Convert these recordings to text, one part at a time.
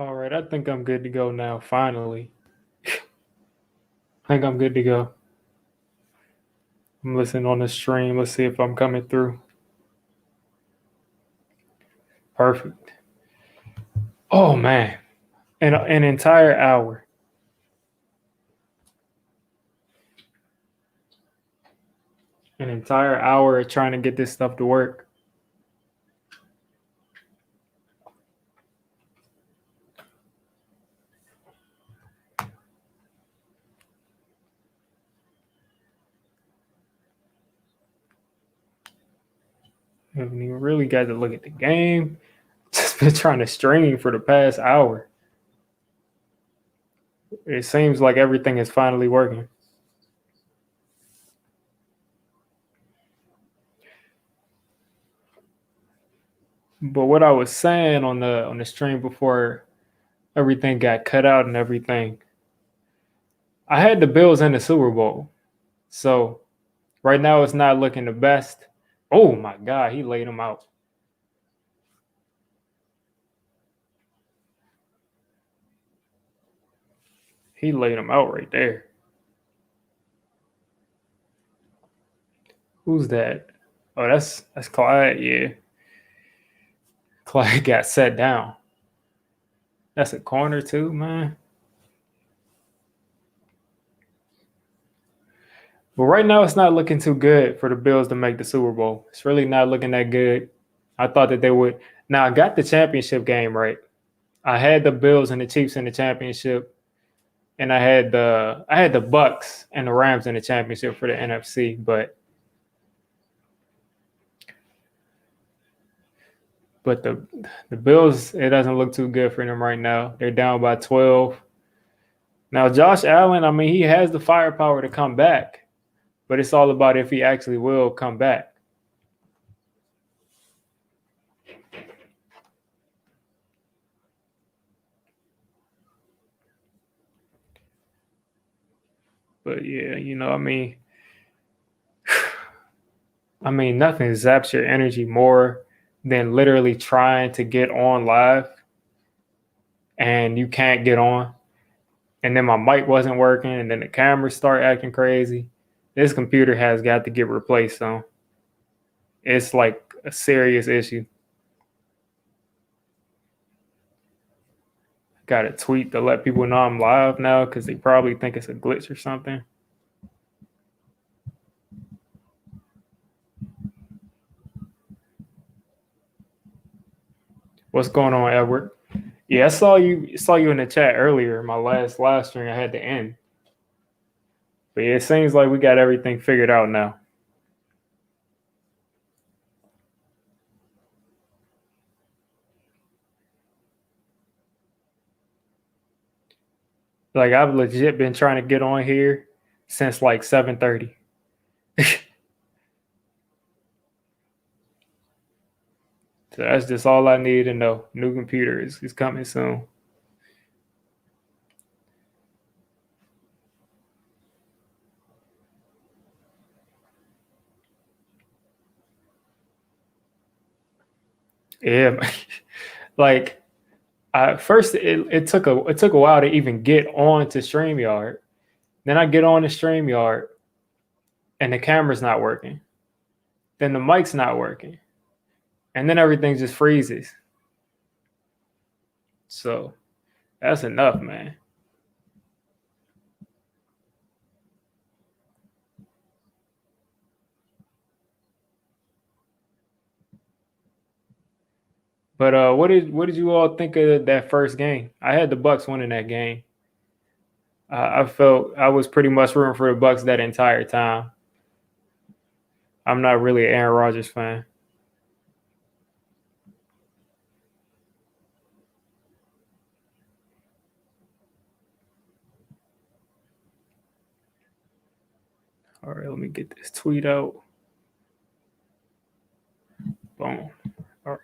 All right, I think I'm good to go now, finally. I think I'm good to go. I'm listening on the stream. Let's see if I'm coming through. Perfect. Oh, man. An entire hour. An entire hour of trying to get this stuff to work. I haven't even really got to look at the game. Just been trying to stream for the past hour. It seems like everything is finally working. But what I was saying on the stream before everything got cut out and everything, I had the Bills in the Super Bowl. So right now it's not looking the best. Oh my God, he laid him out. He laid him out right there. Who's that? Oh, that's Clyde. Yeah, Clyde got set down. That's a corner too, man. But right now it's not looking too good for the Bills to make the Super Bowl. It's really not looking that good. I thought that they would. Now I got the championship game right. I had the Bills and the Chiefs in the championship, and I had the Bucks and the Rams in the championship for the NFC. But the Bills, it doesn't look too good for them right now. They're down by 12. Now Josh Allen, I mean, he has the firepower to come back, but it's all about if he actually will come back. But yeah, nothing zaps your energy more than literally trying to get on live and you can't get on. And then my mic wasn't working, and then the cameras start acting crazy. This computer has got to get replaced, so it's like a serious issue. Got a tweet to let people know I'm live now because they probably think it's a glitch or something. What's going on, Edward? Yeah, I saw you in the chat earlier. My last live stream I had to end. But yeah, it seems like we got everything figured out now. Like I've legit been trying to get on here since like 7:30. So that's just all I need to know. New computer is coming soon. Yeah, like first it took a while to even get on to StreamYard. Then I get on to StreamYard and the camera's not working. Then the mic's not working. And then everything just freezes. So that's enough, man. But what did you all think of that first game? I had the Bucks winning that game. I felt I was pretty much rooting for the Bucks that entire time. I'm not really an Aaron Rodgers fan. All right, let me get this tweet out. Boom. All right.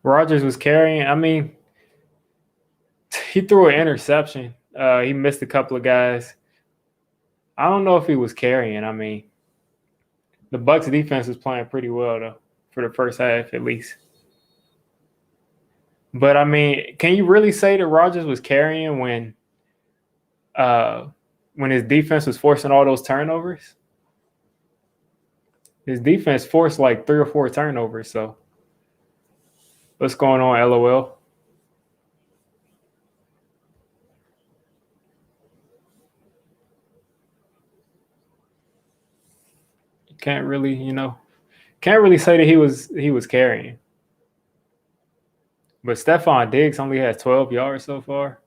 Rodgers was carrying. I mean, he threw an interception. He missed a couple of guys. I don't know if he was carrying. I mean, the Bucks defense was playing pretty well though for the first half at least. But I mean, can you really say that Rodgers was carrying when his defense was forcing all those turnovers? His defense forced like 3 or 4 turnovers. So what's going on, LOL? Can't really, can't really say that he was carrying. But Stephon Diggs only has 12 yards so far.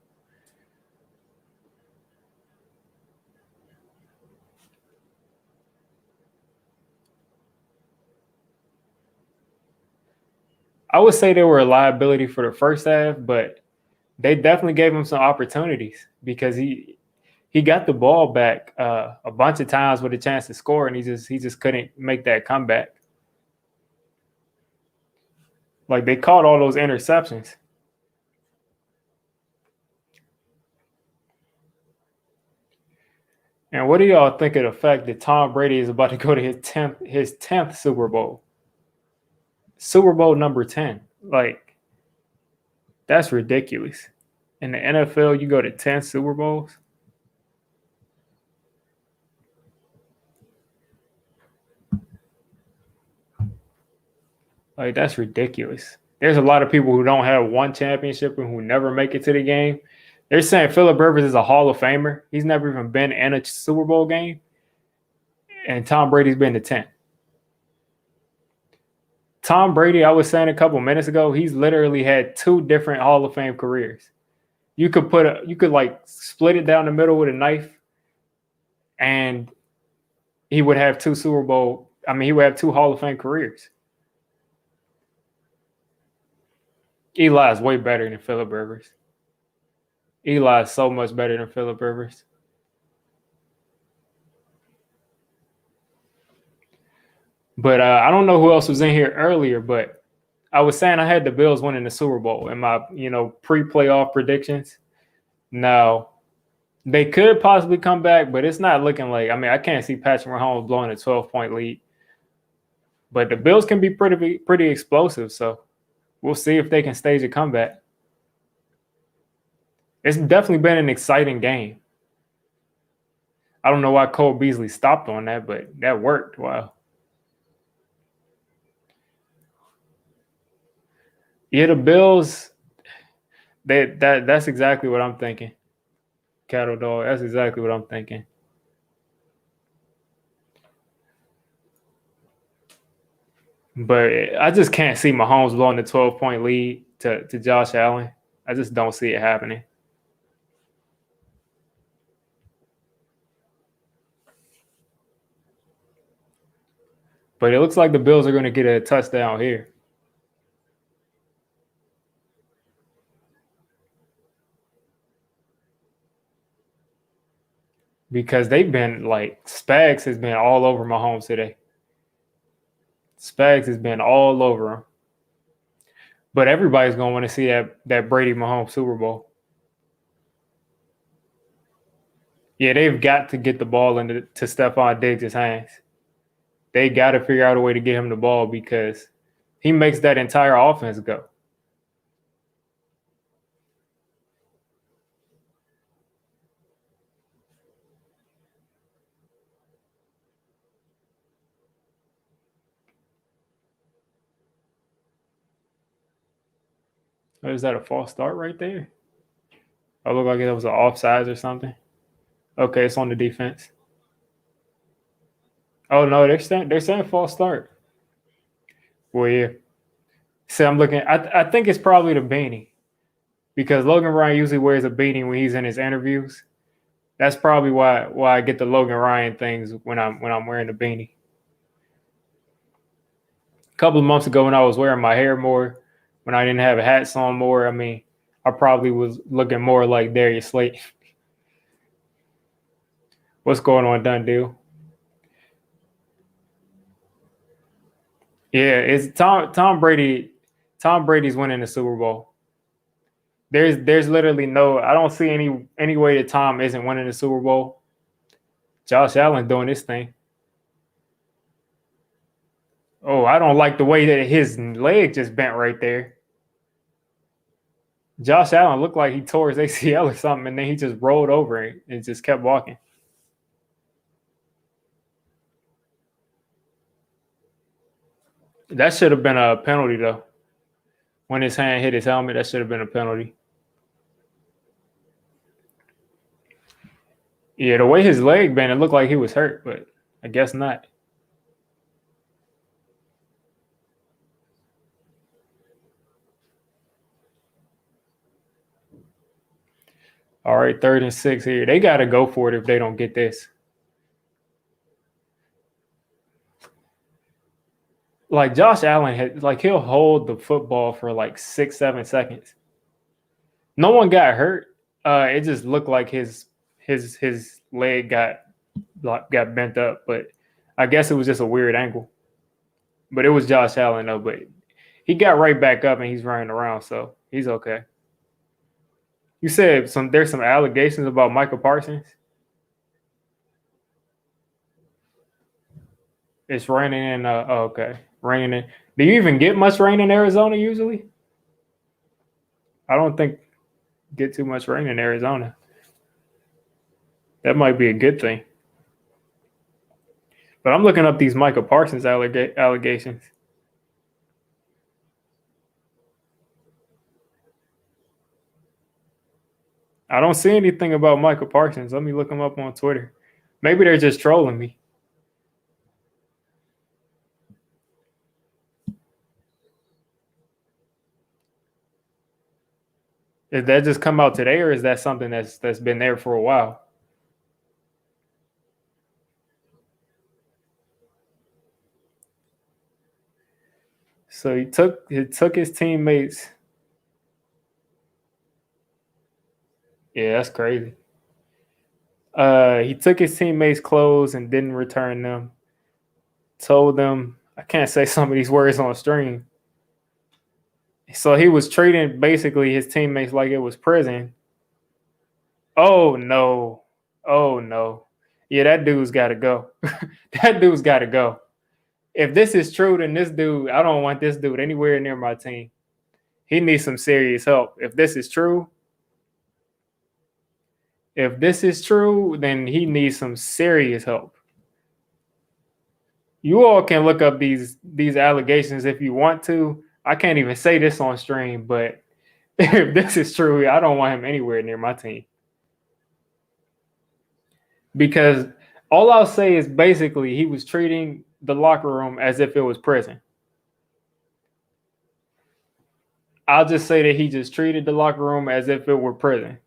I would say they were a liability for the first half, but they definitely gave him some opportunities because he got the ball back a bunch of times with a chance to score, and he just couldn't make that comeback. Like they caught all those interceptions. And what do y'all think of the fact that Tom Brady is about to go to his 10th Super Bowl? Super Bowl number 10. Like, that's ridiculous. In the NFL, you go to 10 Super Bowls? Like, that's ridiculous. There's a lot of people who don't have one championship and who never make it to the game. They're saying Phillip Rivers is a Hall of Famer. He's never even been in a Super Bowl game. And Tom Brady's been to 10. Tom Brady, I was saying a couple minutes ago, he's literally had 2 different Hall of Fame careers. You could like split it down the middle with a knife, and he would have 2 Super Bowl. I mean, he would have 2 Hall of Fame careers. Eli is way better than Phillip Rivers. Eli is so much better than Phillip Rivers. But I don't know who else was in here earlier, but I was saying I had the Bills winning the Super Bowl in my, pre-playoff predictions. Now, they could possibly come back, but it's not looking like. I mean, I can't see Patrick Mahomes blowing a 12-point lead. But the Bills can be pretty explosive, so we'll see if they can stage a comeback. It's definitely been an exciting game. I don't know why Cole Beasley stopped on that, but that worked. Wow. Yeah, the Bills, that's exactly what I'm thinking. Cattle dog, that's exactly what I'm thinking. But I just can't see Mahomes blowing the 12-point lead to Josh Allen. I just don't see it happening. But it looks like the Bills are going to get a touchdown here. Because they've been like, Spags has been all over Mahomes today. Spags has been all over him. But everybody's going to want to see that Brady Mahomes Super Bowl. Yeah, they've got to get the ball into Stephon Diggs' hands. They got to figure out a way to get him the ball because he makes that entire offense go. Oh, is that a false start right there? I look like it was an offsides or something. Okay, it's on the defense. Oh no, they're saying false start. Well, yeah. See, I'm looking. I think it's probably the beanie because Logan Ryan usually wears a beanie when he's in his interviews. That's probably why I get the Logan Ryan things when I'm wearing the beanie. A couple of months ago when I was wearing my hair more, when I didn't have hats on more, I mean, I probably was looking more like Darius Slate. What's going on, done deal? Yeah, it's Tom Brady. Tom Brady's winning the Super Bowl. There's literally no. I don't see any way that Tom isn't winning the Super Bowl. Josh Allen doing this thing. Oh, I don't like the way that his leg just bent right there. Josh Allen looked like he tore his ACL or something, and then he just rolled over it and just kept walking. That should have been a penalty, though. When his hand hit his helmet, that should have been a penalty. Yeah, the way his leg bent, it looked like he was hurt, but I guess not. All right, 3rd and 6 here. They got to go for it if they don't get this. Like Josh Allen had, like he'll hold the football for like 6-7 seconds. No one got hurt. It just looked like his leg got bent up, but I guess it was just a weird angle. But it was Josh Allen though. But he got right back up and he's running around, so he's okay. You said there's some allegations about Michael Parsons. It's raining in. Okay, raining in. Do you even get much rain in Arizona usually? I don't think get too much rain in Arizona. That might be a good thing. But I'm looking up these Michael Parsons allegations. I don't see anything about Michael Parsons. Let me look him up on Twitter. Maybe they're just trolling me. Did that just come out today, or is that something that's been there for a while? So he took his teammates. Yeah, that's crazy. He took his teammates' clothes and didn't return them. Told them, I can't say some of these words on stream. So he was treating basically his teammates like it was prison. Oh no. Oh no. Yeah, that dude's got to go. That dude's got to go. If this is true, then this dude, I don't want this dude anywhere near my team. He needs some serious help. If this is true, then he needs some serious help. You all can look up these allegations if you want to. I can't even say this on stream, but if this is true, I don't want him anywhere near my team. Because all I'll say is basically he was treating the locker room as if it was prison. I'll just say that he just treated the locker room as if it were prison.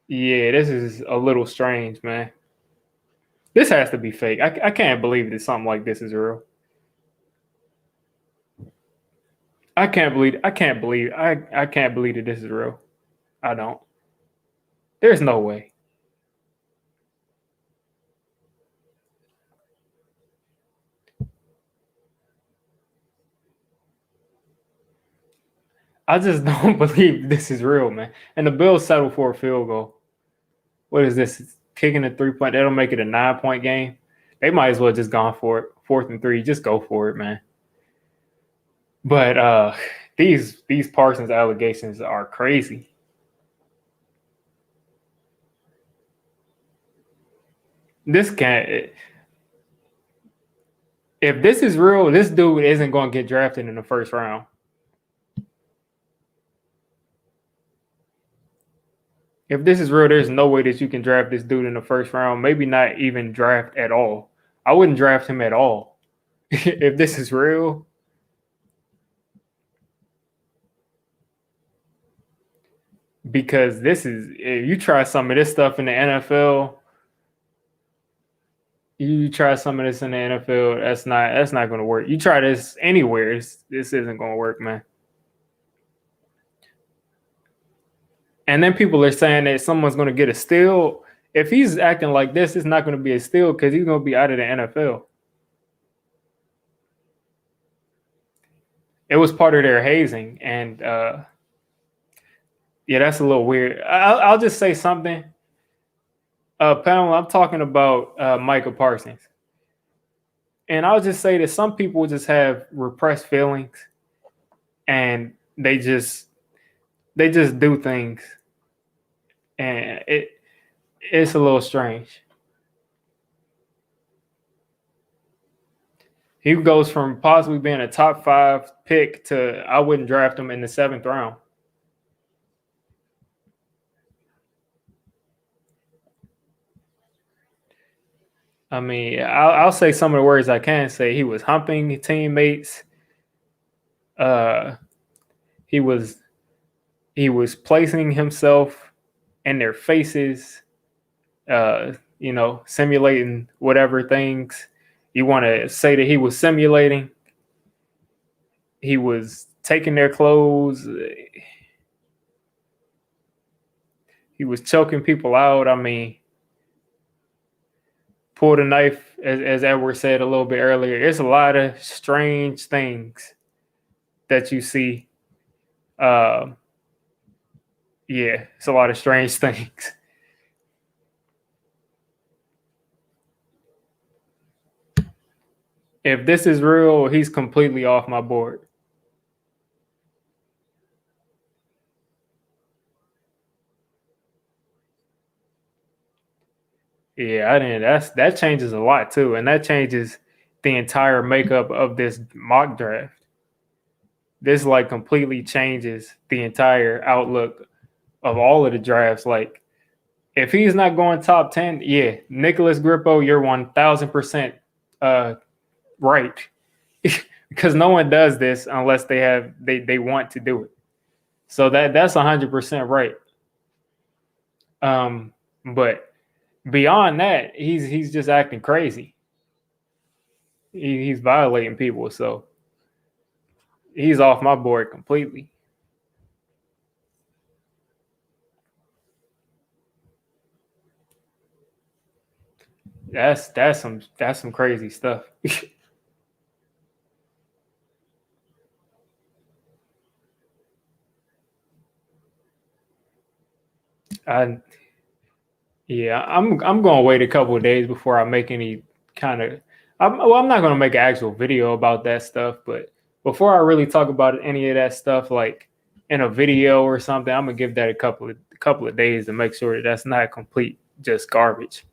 Yeah, this is a little strange, man. This has to be fake. I can't believe that something like this is real. I can't believe that this is real. I don't. There's no way. I just don't believe this is real, man. And the Bills settled for a field goal. What is this? Kicking a 3-point. That'll make it a 9-point game. They might as well just gone for it. 4th and 3. Just go for it, man. But these Parsons allegations are crazy. This can't. If this is real, this dude isn't going to get drafted in the first round. If this is real, there's no way that you can draft this dude in the first round. Maybe not even draft at all. I wouldn't draft him at all. If this is real. Because if you try some of this stuff in the NFL, that's not going to work. You try this anywhere, this isn't going to work, man. And then people are saying that someone's going to get a steal. If he's acting like this, it's not going to be a steal because he's going to be out of the NFL. It was part of their hazing, and yeah, that's a little weird. I'll just say something. Pamela, I'm talking about Micah Parsons. And I'll just say that some people just have repressed feelings and they just do things and it's a little strange. He goes from possibly being a top 5 pick to I wouldn't draft him in the 7th round. I mean, I'll say some of the words I can say. He was humping teammates. Uh, he was placing himself in their faces. Simulating whatever things you want to say that he was simulating. He was taking their clothes. He was choking people out. I mean, pulled a knife, as Edward said a little bit earlier. There's a lot of strange things that you see. Uh, yeah, it's a lot of strange things. If this is real, he's completely off my board. Yeah, I didn't. That changes a lot too, and that changes the entire makeup of this mock draft. This like completely changes the entire outlook of all of the drafts. Like, if he's not going top 10, yeah, Nicholas Grippo, you're 1,000% right, because no one does this unless they want to do it. So that's 100% right. But beyond that, he's just acting crazy. He's violating people, so he's off my board completely. That's some crazy stuff. I Yeah, I'm going to wait a couple of days before I make any kind of. I'm not going to make an actual video about that stuff, but before I really talk about any of that stuff, like in a video or something, I'm gonna give that a couple of days to make sure that that's not complete just garbage.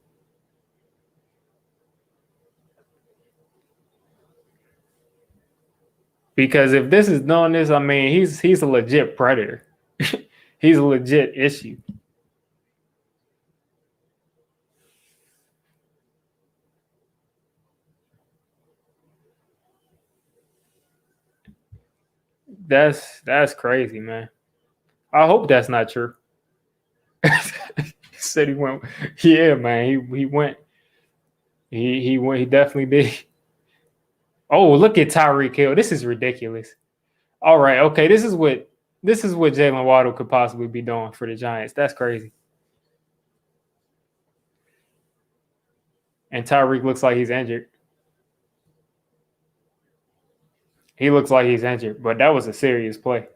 Because if this is doing this, I mean, he's a legit predator. He's a legit issue. That's crazy, man. I hope that's not true. He said he went. Yeah, man. He went. He went. He definitely did. Oh, look at Tyreek Hill. This is ridiculous. All right, okay. This is what Jalen Waddle could possibly be doing for the Giants. That's crazy. And Tyreek looks like he's injured. He looks like he's injured, but that was a serious play.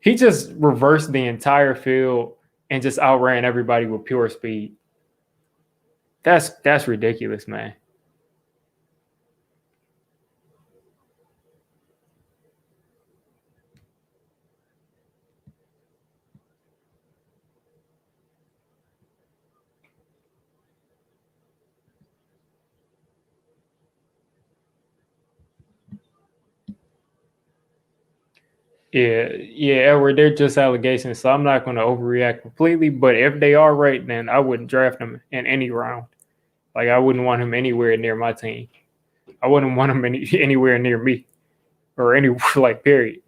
He just reversed the entire field and just outran everybody with pure speed. That's ridiculous, man. Yeah, Edward, they're just allegations, so I'm not going to overreact completely. But if they are right, then I wouldn't draft him in any round. Like, I wouldn't want him anywhere near my team. I wouldn't want him anywhere near me or anywhere like period.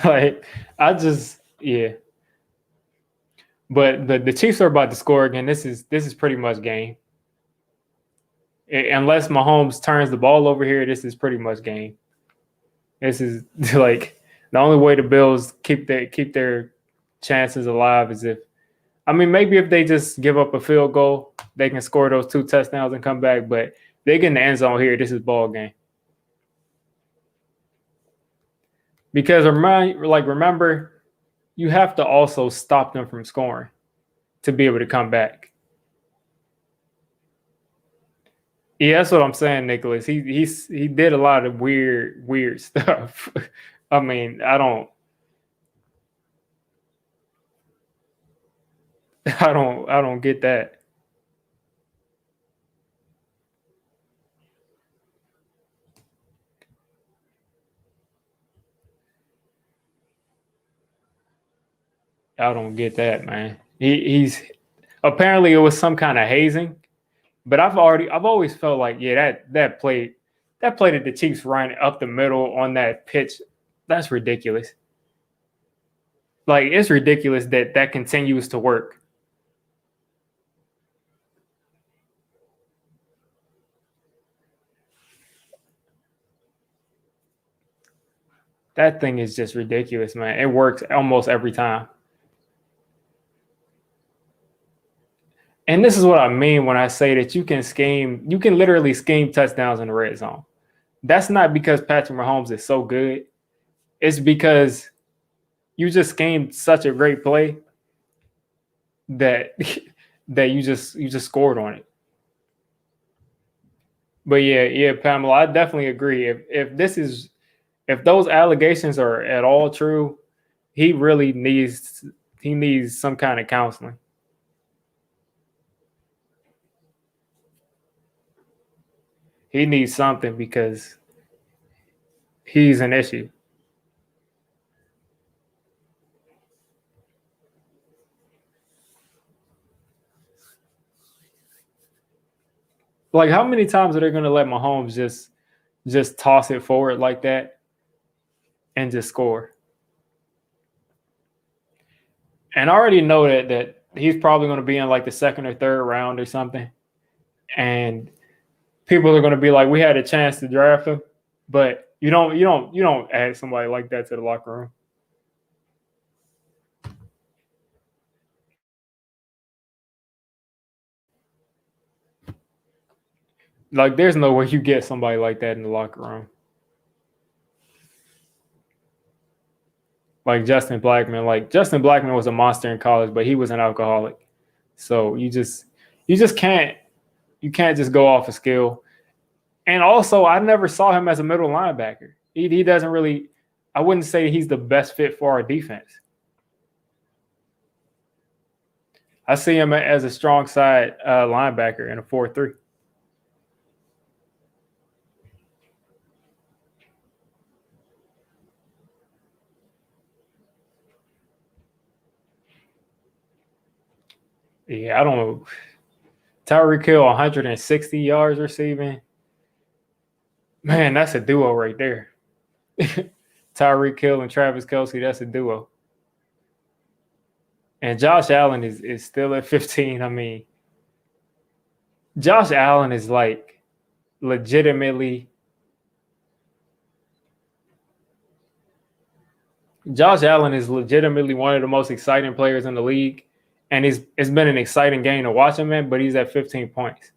Like, I just yeah. But the Chiefs are about to score again. This is pretty much game. Unless Mahomes turns the ball over here, this is pretty much game. This is like the only way the Bills keep their chances alive is if I mean, maybe if they just give up a field goal, they can score those 2 touchdowns and come back. But they get in the end zone here. This is ball game. Because remember, you have to also stop them from scoring to be able to come back. Yeah, that's what I'm saying, Nicholas. He did a lot of weird stuff. I mean, I don't get that. I don't get that, man. He's apparently it was some kind of hazing, but I've always felt like that play that the Chiefs ran up the middle on that pitch, that's ridiculous. Like it's ridiculous that that continues to work. That thing is just ridiculous, man. It works almost every time. And this is what I mean when I say that you can literally scheme touchdowns in the red zone. That's not because Patrick Mahomes is so good. It's because you just schemed such a great play that that you just scored on it. But yeah, Pamela, I definitely agree. If those allegations are at all true, he really needs some kind of counseling. He needs something because he's an issue. Like how many times are they going to let Mahomes just toss it forward like that and just score? And I already know that he's probably going to be in like the second or third round or something. And people are going to be like, we had a chance to draft him, but you don't add somebody like that to the locker room. Like, there's no way you get somebody like that in the locker room. Like Justin Blackman was a monster in college, but he was an alcoholic. So you just can't just go off a skill. And also, I never saw him as a middle linebacker. He doesn't really. I wouldn't say he's the best fit for our defense. I see him as a strong side linebacker in a 4-3. Yeah, I don't know. Tyreek Hill 160 yards receiving. Man, that's a duo right there. Tyreek Hill and Travis Kelce, that's a duo. And Josh Allen is still at 15. I mean, Josh Allen is like legitimately Josh Allen is legitimately one of the most exciting players in the league. And it's been an exciting game to watch him in, but he's at 15 points.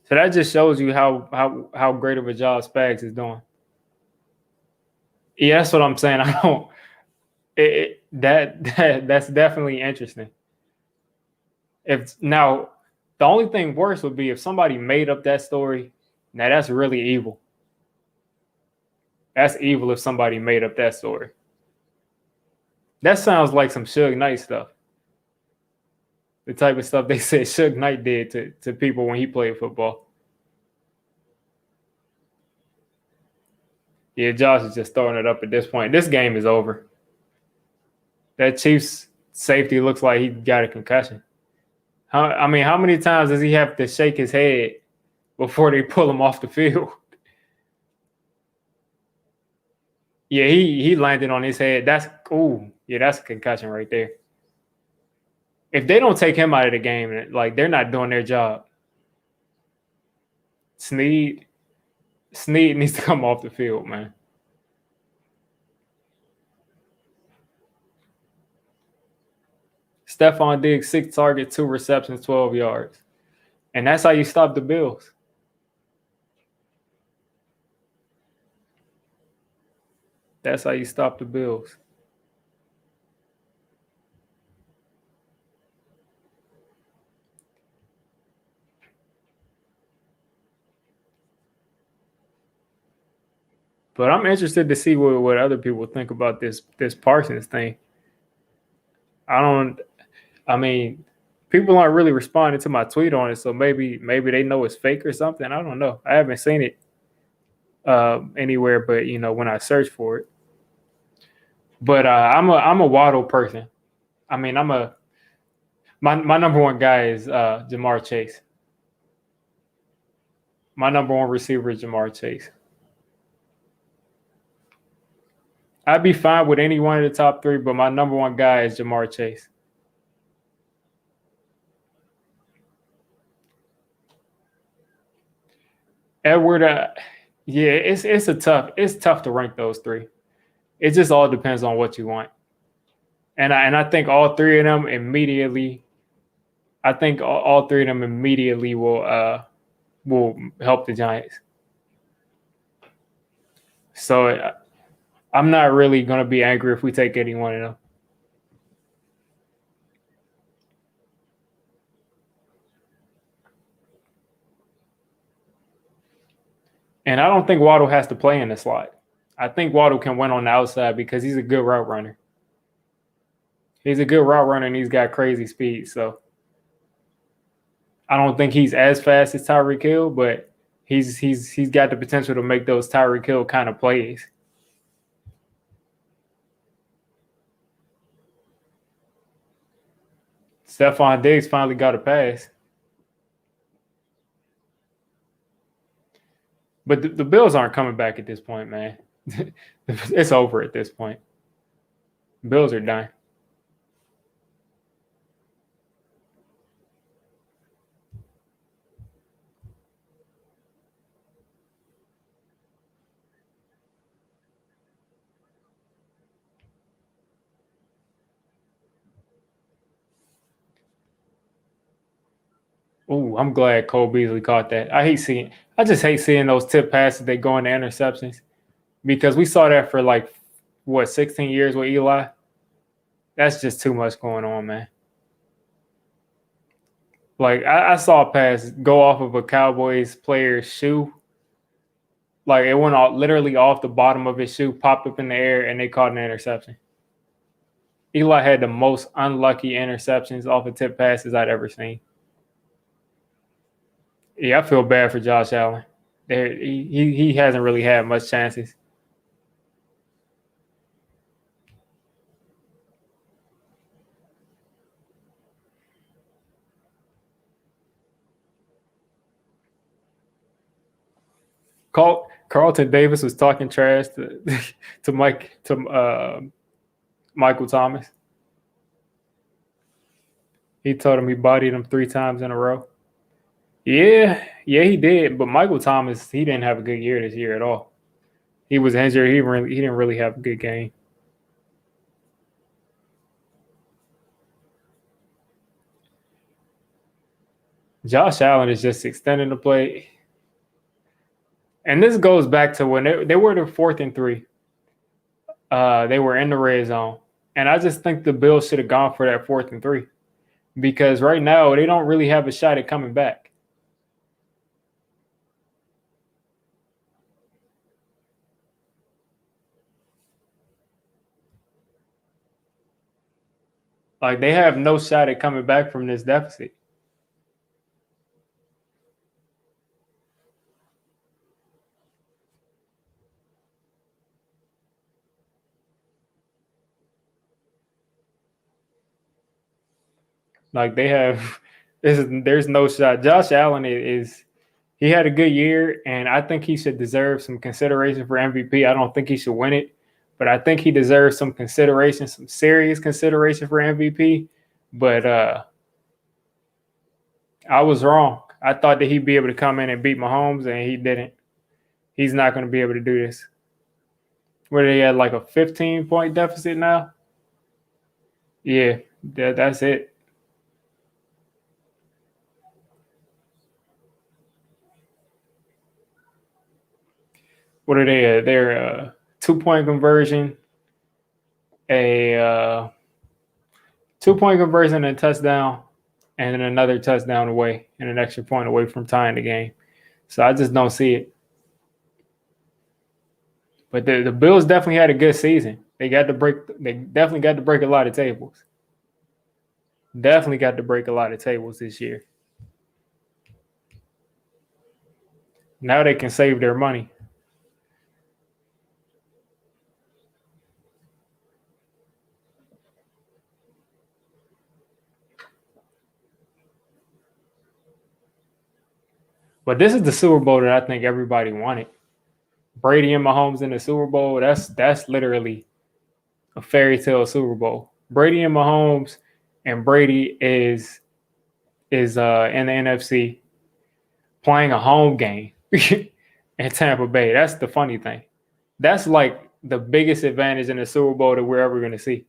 So that just shows you how great of a job Spags is doing. Yeah, that's what I'm saying. I don't that's definitely interesting. If now the only thing worse would be if somebody made up that story. Now that's really evil. That's evil if somebody made up that story. That sounds like some Suge Knight stuff. The type of stuff they said Suge Knight did to people when he played football. Yeah, Josh is just throwing it up at this point. This game is over. That Chiefs safety looks like he got a concussion. I mean, how many times does he have to shake his head before they pull him off the field? Yeah, he landed on his head. That's a concussion right there. If they don't take him out of the game, like they're not doing their job. Sneed needs to come off the field, man. Stephon Diggs, 6 targets, 2 receptions, 12 yards. And that's how you stop the Bills. That's how you stop the Bills. But I'm interested to see what other people think about this Parsons thing. I mean, people aren't really responding to my tweet on it, so maybe they know it's fake or something. I don't know. I haven't seen it anywhere, but when I search for it. But I'm a Waddle person. I mean, my number one guy is Jamar Chase. My number one receiver is Jamar Chase. I'd be fine with any one of the top 3, but my number one guy is Jamar Chase. Edward, yeah, it's tough to rank those 3. It just all depends on what you want. And I think all 3 of them immediately. I think all 3 of them immediately will help the Giants. So I'm not really going to be angry if we take any one of them. And I don't think Waddle has to play in the slot. I think Waddle can win on the outside because he's a good route runner. He's a good route runner and he's got crazy speed. So I don't think he's as fast as Tyreek Hill, but he's got the potential to make those Tyreek Hill kind of plays. Stephon Diggs finally got a pass. But the Bills aren't coming back at this point, man. It's over at this point. Bills are done. Oh, I'm glad Cole Beasley caught that. I just hate seeing those tip passes that go into interceptions because we saw that for 16 years with Eli. That's just too much going on, man. I saw a pass go off of a Cowboys player's shoe. It went literally off the bottom of his shoe, popped up in the air, and they caught an interception. Eli had the most unlucky interceptions off of tip passes I'd ever seen. Yeah, I feel bad for Josh Allen. He hasn't really had much chances. Carlton Davis was talking trash to Michael Thomas. He told him he bodied him 3 times in a row. Yeah, he did. But Michael Thomas, he didn't have a good year this year at all. He was injured. He didn't really have a good game. Josh Allen is just extending the play. And this goes back to when they were the 4th and 3. They were in the red zone. And I just think the Bills should have gone for that 4th and 3. Because right now, they don't really have a shot at coming back. They have no shot at coming back from this deficit. They have there's no shot. Josh Allen he had a good year, and I think he should deserve some consideration for MVP. I don't think he should win it, but I think he deserves some consideration, some serious consideration for MVP. But I was wrong. I thought that he'd be able to come in and beat Mahomes, and he didn't. He's not going to be able to do this. Where they had a 15-point deficit now? Yeah, that's it. What are they? They're 2 point conversion, a 2 point conversion and a touchdown, and then another touchdown away and an extra point away from tying the game. So I just don't see it. But the Bills definitely had a good season. They got to break. They definitely got to break a lot of tables. Definitely got to break a lot of tables this year. Now they can save their money. But this is the Super Bowl that I think everybody wanted. Brady and Mahomes in the Super Bowl. That's literally a fairy tale Super Bowl. Brady and Mahomes, and Brady is in the NFC playing a home game in Tampa Bay. That's the funny thing. That's like the biggest advantage in the Super Bowl that we're ever going to see.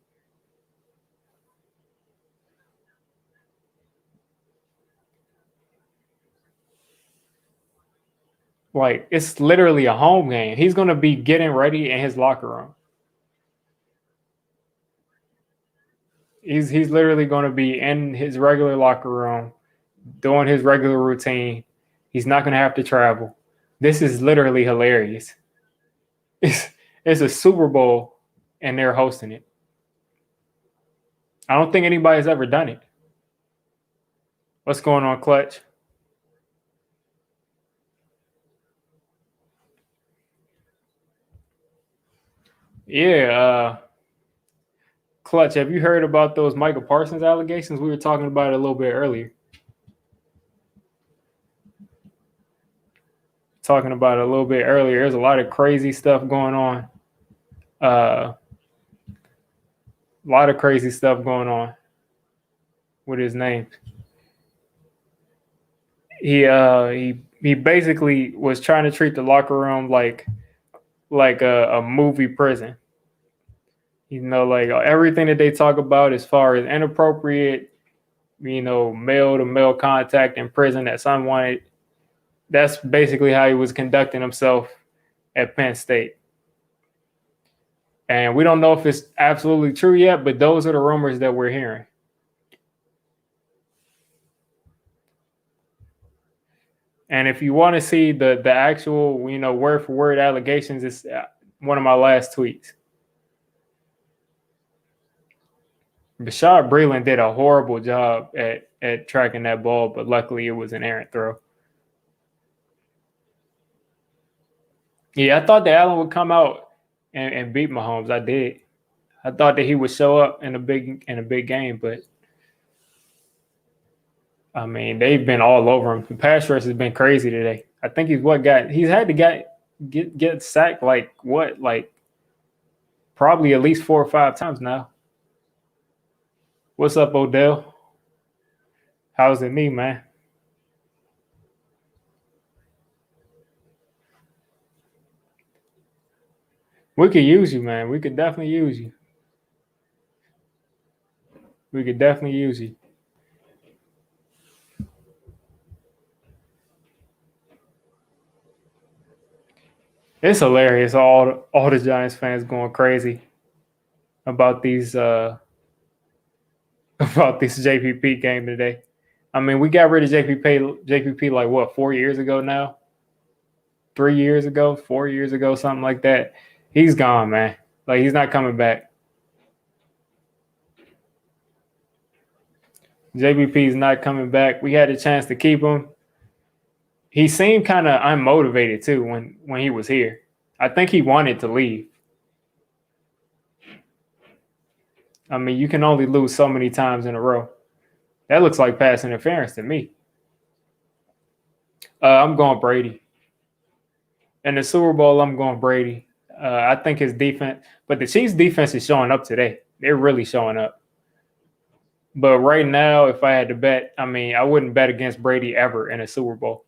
Like it's literally a home game. He's going to be getting ready in his locker room. He's literally going to be in his regular locker room doing his regular routine. He's not going to have to travel. This is literally hilarious. It's, it's a Super Bowl and they're hosting it. I don't think anybody's ever done it. What's going on, Clutch? Yeah, Clutch, have you heard about those Michael Parsons allegations? We were talking about it a little bit earlier. Talking about it a little bit earlier. There's a lot of crazy stuff going on. A lot of crazy stuff going on with his name. He basically was trying to treat the locker room like a movie prison. You know, like everything that they talk about as far as inappropriate, male to male contact in prison that unwanted. That's basically how he was conducting himself at Penn State. And we don't know if it's absolutely true yet, but those are the rumors that we're hearing. And if you want to see the actual, word for word allegations, it's one of my last tweets. Bashad Breeland did a horrible job at tracking that ball, but luckily it was an errant throw. Yeah, I thought that Allen would come out and beat Mahomes. I did. I thought that he would show up in a big game, but I mean they've been all over him. The pass rush has been crazy today. I think he's had to get sacked like probably at least 4 or 5 times now. What's up, Odell? How's the knee, man? We could use you, man. We could definitely use you. We could definitely use you. It's hilarious. All the Giants fans going crazy about these about this JPP game today. I mean, we got rid of JPP like what 4 years ago now, 3 years ago, 4 years ago, something like that. He's gone, man. Like he's not coming back. JPP is not coming back. We had a chance to keep him. He seemed kind of unmotivated too when he was here. I think he wanted to leave. I mean, you can only lose so many times in a row. That looks like pass interference to me. I'm going Brady. In the Super Bowl, I'm going Brady. I think his defense, but the Chiefs' defense is showing up today. They're really showing up. But right now, if I had to bet, I mean, I wouldn't bet against Brady ever in a Super Bowl.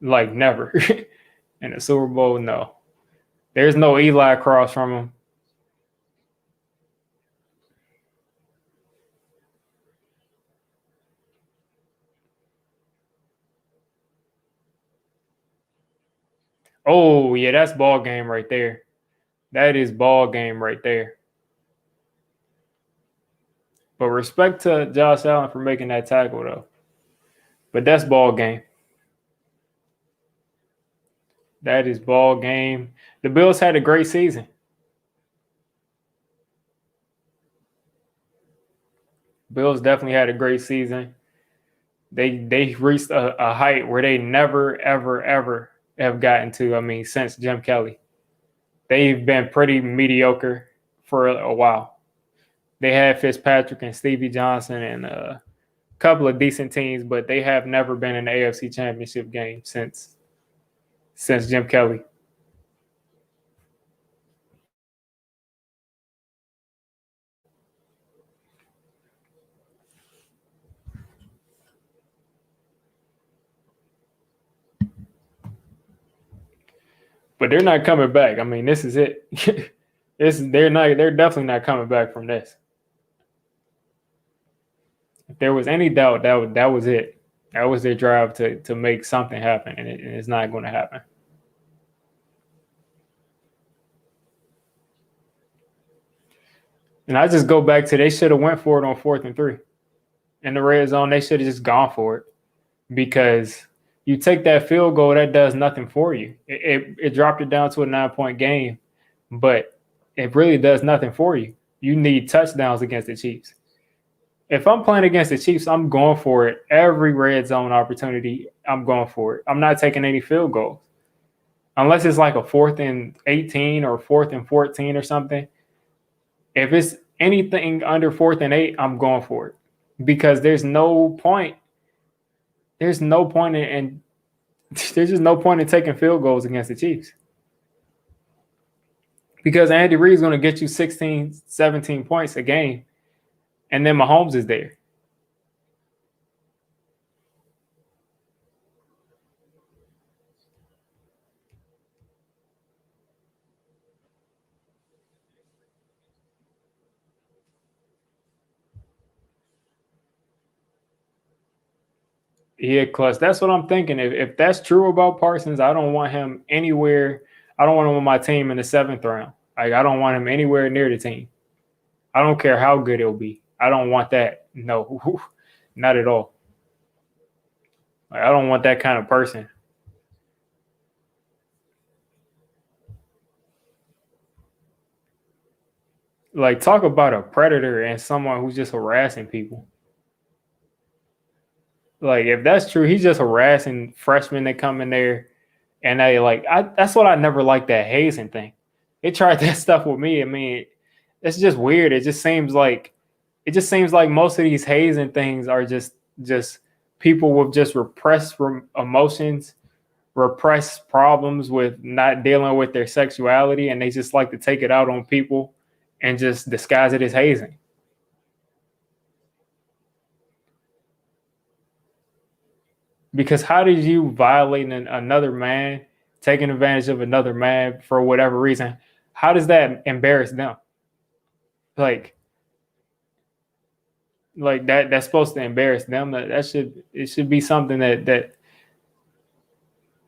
Like never. In a Super Bowl, no. There's no Eli across from him. Oh yeah, that's ball game right there. That is ball game right there. But respect to Josh Allen for making that tackle though. But that's ball game. That is ball game. The Bills had a great season. Bills definitely had a great season. They reached a height where they never ever ever have gotten to. I mean, since Jim Kelly, they've been pretty mediocre for a while. They had Fitzpatrick and Stevie Johnson and a couple of decent teams, but they have never been in the AFC Championship game since Jim Kelly. But they're not coming back. I mean, this is it. They're definitely not coming back from this. If there was any doubt, that was it. That was their drive to make something happen, and it's not going to happen. And I just go back to they should have went for it on 4th and 3 in the red zone. They should have just gone for it because you take that field goal, that does nothing for you. It dropped it down to a 9-point game, but it really does nothing for you. You need touchdowns against the Chiefs. If I'm playing against the Chiefs, I'm going for it. Every red zone opportunity, I'm going for it. I'm not taking any field goals. Unless it's like a 4th and 18 or 4th and 14 or something. If it's anything under 4th and 8, I'm going for it. Because there's no point. There's no point in there's just no point in taking field goals against the Chiefs. Because Andy Reid's going to get you 16, 17 points a game. And then Mahomes is there. Yeah, clutch. That's what I'm thinking. If that's true about Parsons, I don't want him anywhere. I don't want him on my team in the 7th round. Like I don't want him anywhere near the team. I don't care how good it'll be. I don't want that. No, not at all. Like, I don't want that kind of person. Like talk about a predator and someone who's just harassing people. Like if that's true, he's just harassing freshmen that come in there, and that's what I never liked that hazing thing. They tried that stuff with me. I mean, it's just weird. It just seems like most of these hazing things are just people with just repressed emotions, repressed problems with not dealing with their sexuality, and they just like to take it out on people and just disguise it as hazing. Because how did you violate another man, taking advantage of another man for whatever reason? How does that embarrass them? Like, like that's supposed to embarrass them. It should be something that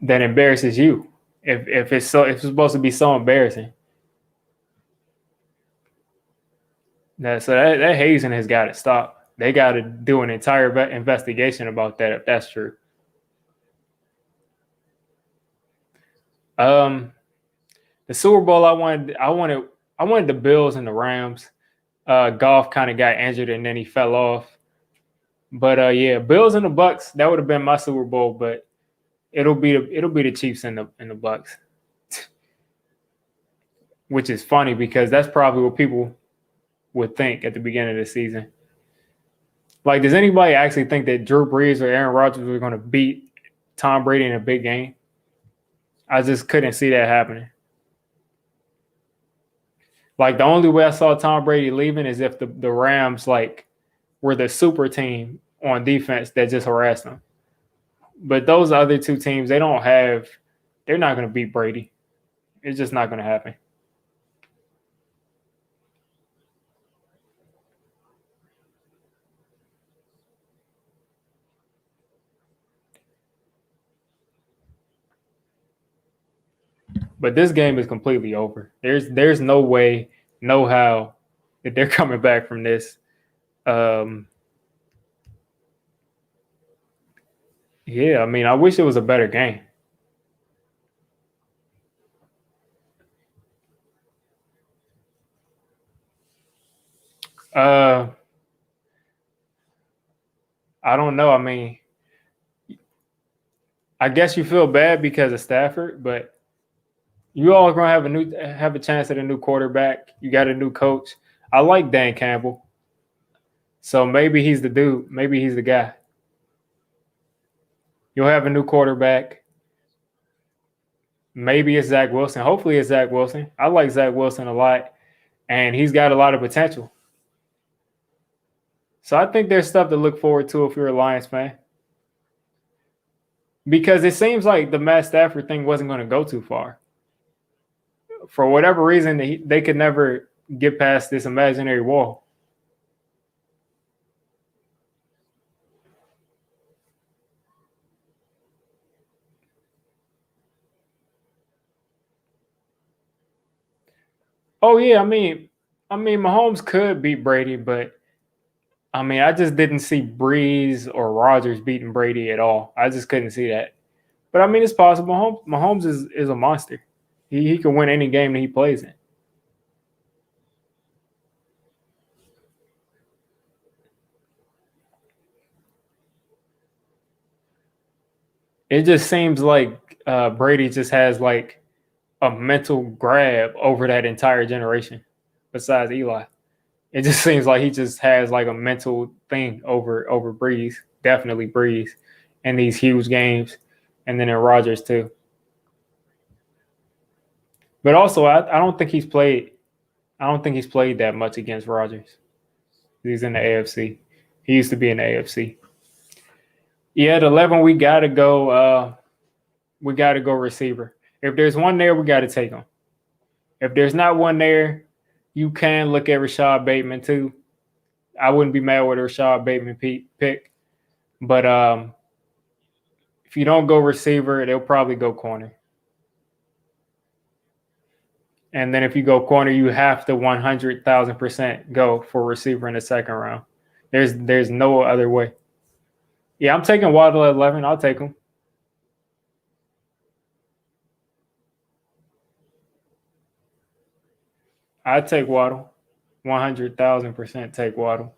embarrasses you. If it's supposed to be so embarrassing. So that hazing has got to stop. They got to do an entire investigation about that if that's true. Um, the Super Bowl I wanted the Bills and the Rams. Golf kind of got injured and then he fell off. But yeah, Bills and the Bucks, that would have been my Super Bowl, but it'll be the Chiefs and the Bucks. Which is funny because that's probably what people would think at the beginning of the season. Like, does anybody actually think that Drew Brees or Aaron Rodgers were going to beat Tom Brady in a big game? I just couldn't see that happening. Like, the only way I saw Tom Brady leaving is if the Rams like were the super team on defense that just harassed them. But those other two teams, they're not going to beat Brady. It's just not going to happen. But this game is completely over. There's no way, no how that they're coming back from this. Um, yeah, I mean, I wish it was a better game. Uh, I don't know. I mean, I guess you feel bad because of Stafford, but you all are gonna have a chance at a new quarterback. You got a new coach. I like Dan Campbell, so maybe he's the dude. Maybe he's the guy. You'll have a new quarterback. Maybe it's Zach Wilson. Hopefully, it's Zach Wilson. I like Zach Wilson a lot, and he's got a lot of potential. So I think there's stuff to look forward to if you're a Lions fan. Because it seems like the Matt Stafford thing wasn't going to go too far. For whatever reason, they could never get past this imaginary wall. Oh yeah, I mean, Mahomes could beat Brady, but I mean, I just didn't see Breeze or Rodgers beating Brady at all. I just couldn't see that. But I mean, it's possible. Mahomes is a monster. He can win any game that he plays in. It just seems like Brady just has like a mental grab over that entire generation. Besides Eli, it just seems like he just has like a mental thing over Breeze. Definitely Breeze, in these huge games, and then in Rodgers too. But also, I don't think he's played. I don't think he's played that much against Rodgers. He's in the AFC. He used to be in the AFC. Yeah, at 11, we gotta go. We gotta go receiver. If there's one there, we gotta take him. If there's not one there, you can look at Rashad Bateman too. I wouldn't be mad with a Rashad Bateman pick, but if you don't go receiver, they'll probably go corner. And then if you go corner, you have to 100,000% go for receiver in the second round. There's no other way. Yeah, I'm taking Waddle at 11. I'll take him. I'd take Waddle. 100,000% take Waddle.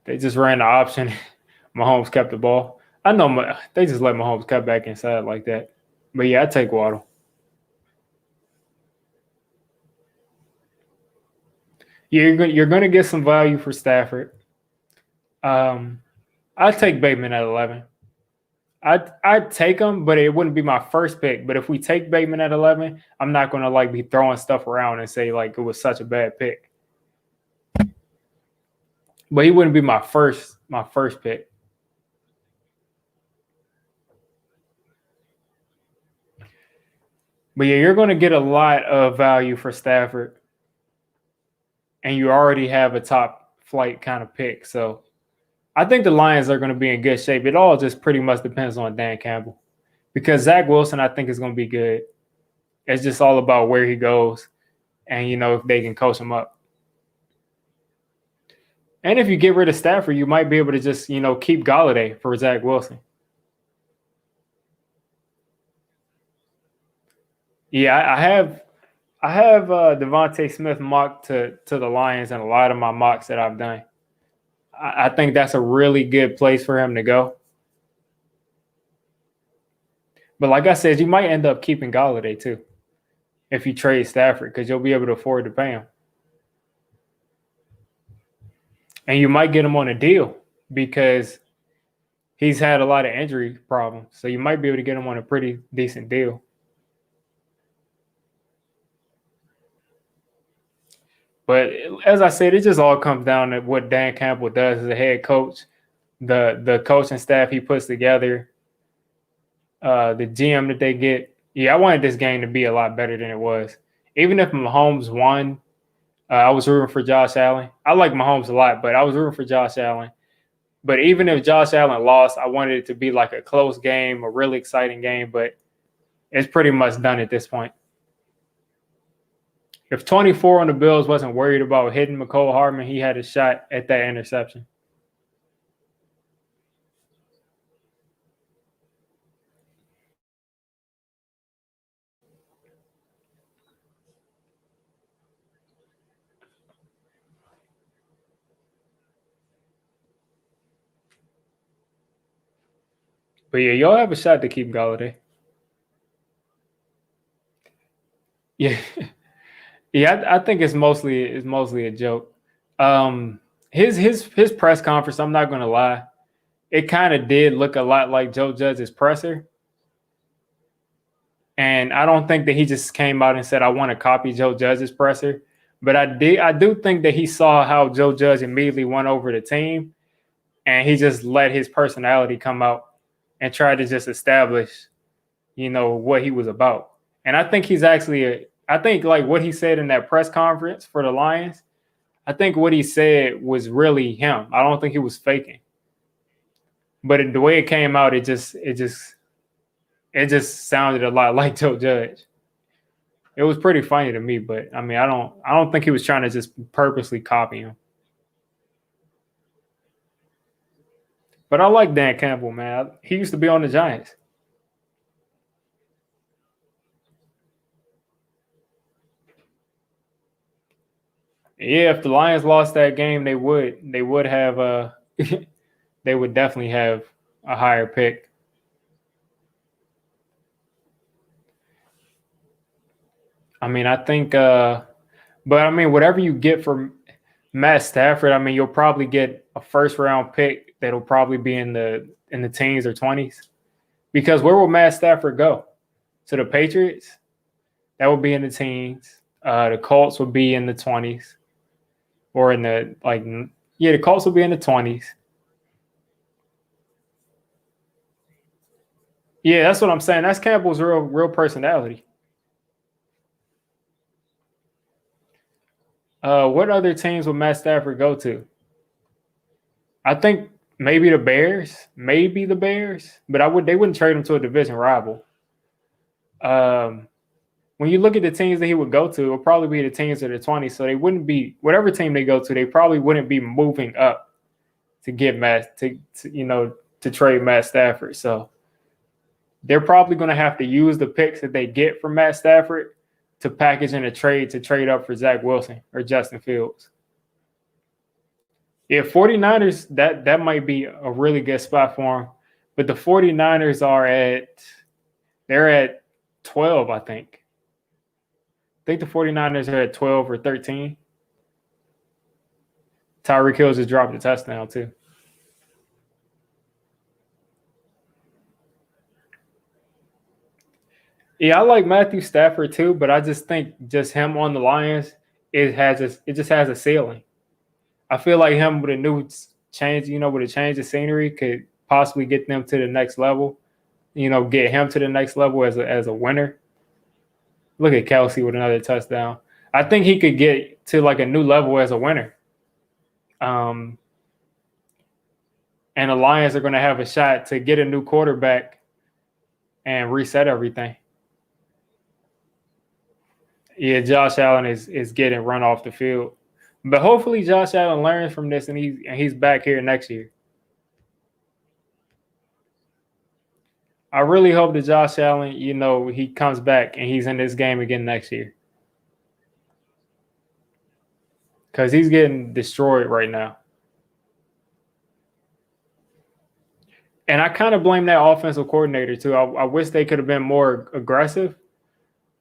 They just ran the option. Mahomes kept the ball. I know they just let Mahomes cut back inside like that. But yeah, I'd take Waddle. Yeah, you're going to get some value for Stafford. I'd take Bateman at 11. I'd take him, but it wouldn't be my first pick. But if we take Bateman at 11, I'm not going to like be throwing stuff around and say like it was such a bad pick. But he wouldn't be my first pick. But yeah, you're going to get a lot of value for Stafford, and you already have a top flight kind of pick. So I think the Lions are going to be in good shape. It all just pretty much depends on Dan Campbell, because Zach Wilson, I think, is going to be good. It's just all about where he goes and, if they can coach him up. And if you get rid of Stafford, you might be able to just, keep Golladay for Zach Wilson. Yeah, I have Devontae Smith mocked to the Lions in a lot of my mocks that I've done. I think that's a really good place for him to go. But like I said, you might end up keeping Golladay too if you trade Stafford, because you'll be able to afford to pay him. And you might get him on a deal because he's had a lot of injury problems. So you might be able to get him on a pretty decent deal. But as I said, it just all comes down to what Dan Campbell does as a head coach, the coaching staff he puts together, the GM that they get. Yeah, I wanted this game to be a lot better than it was. Even if Mahomes won, I was rooting for Josh Allen. I like Mahomes a lot, but I was rooting for Josh Allen. But even if Josh Allen lost, I wanted it to be like a close game, a really exciting game. But it's pretty much done at this point. If 24 on the Bills wasn't worried about hitting McCole Hardman, he had a shot at that interception. But yeah, y'all have a shot to keep Galladay. Yeah, yeah. I think it's mostly a joke. His press conference. I'm not gonna lie, it kind of did look a lot like Joe Judge's presser. And I don't think that he just came out and said, I want to copy Joe Judge's presser. But I do think that he saw how Joe Judge immediately won over the team, and he just let his personality come out and tried to just establish, what he was about. And I think I think like what he said in that press conference for the Lions, I think what he said was really him. I don't think he was faking. But the way it came out, it just sounded a lot like Joe Judge. It was pretty funny to me, but I mean, I don't think he was trying to just purposely copy him. But I like Dan Campbell, man. He used to be on the Giants. Yeah, if the Lions lost that game, they would have they would definitely have a higher pick. I mean, I think but I mean, whatever you get for Matt Stafford, I mean, you'll probably get a first round pick that'll probably be in the teens or 20s. Because where will Matt Stafford go? To the Patriots? That would be in the teens. The Colts would be in the 20s. Or in the the Colts will be in the 20s. Yeah, that's what I'm saying. That's Campbell's real personality. What other teams would Matt Stafford go to? I think maybe the Bears, but they wouldn't trade him to a division rival. Um, when you look at the teams that he would go to, it would probably be the teams of the 20s. So they wouldn't be whatever team they go to, they probably wouldn't be moving up to get to trade Matt Stafford. So they're probably going to have to use the picks that they get from Matt Stafford to package in a trade to trade up for Zach Wilson or Justin Fields. Yeah, 49ers, that might be a really good spot for them. But the 49ers they're at 12, I think. I think the 49ers are at 12 or 13. Tyreek Hill just dropped a touchdown, too. Yeah, I like Matthew Stafford, too, but I just think just him on the Lions, it just has a ceiling. I feel like him with a new change, with a change of scenery could possibly get them to the next level. Get him to the next level as a winner. Look at Kelsey with another touchdown. I think he could get to like a new level as a winner. Um, and the Lions are going to have a shot to get a new quarterback and reset everything. Yeah, Josh Allen is getting run off the field. But hopefully Josh Allen learns from this and he's back here next year. I really hope that Josh Allen, he comes back and he's in this game again next year. Because he's getting destroyed right now. And I kind of blame that offensive coordinator too. I wish they could have been more aggressive,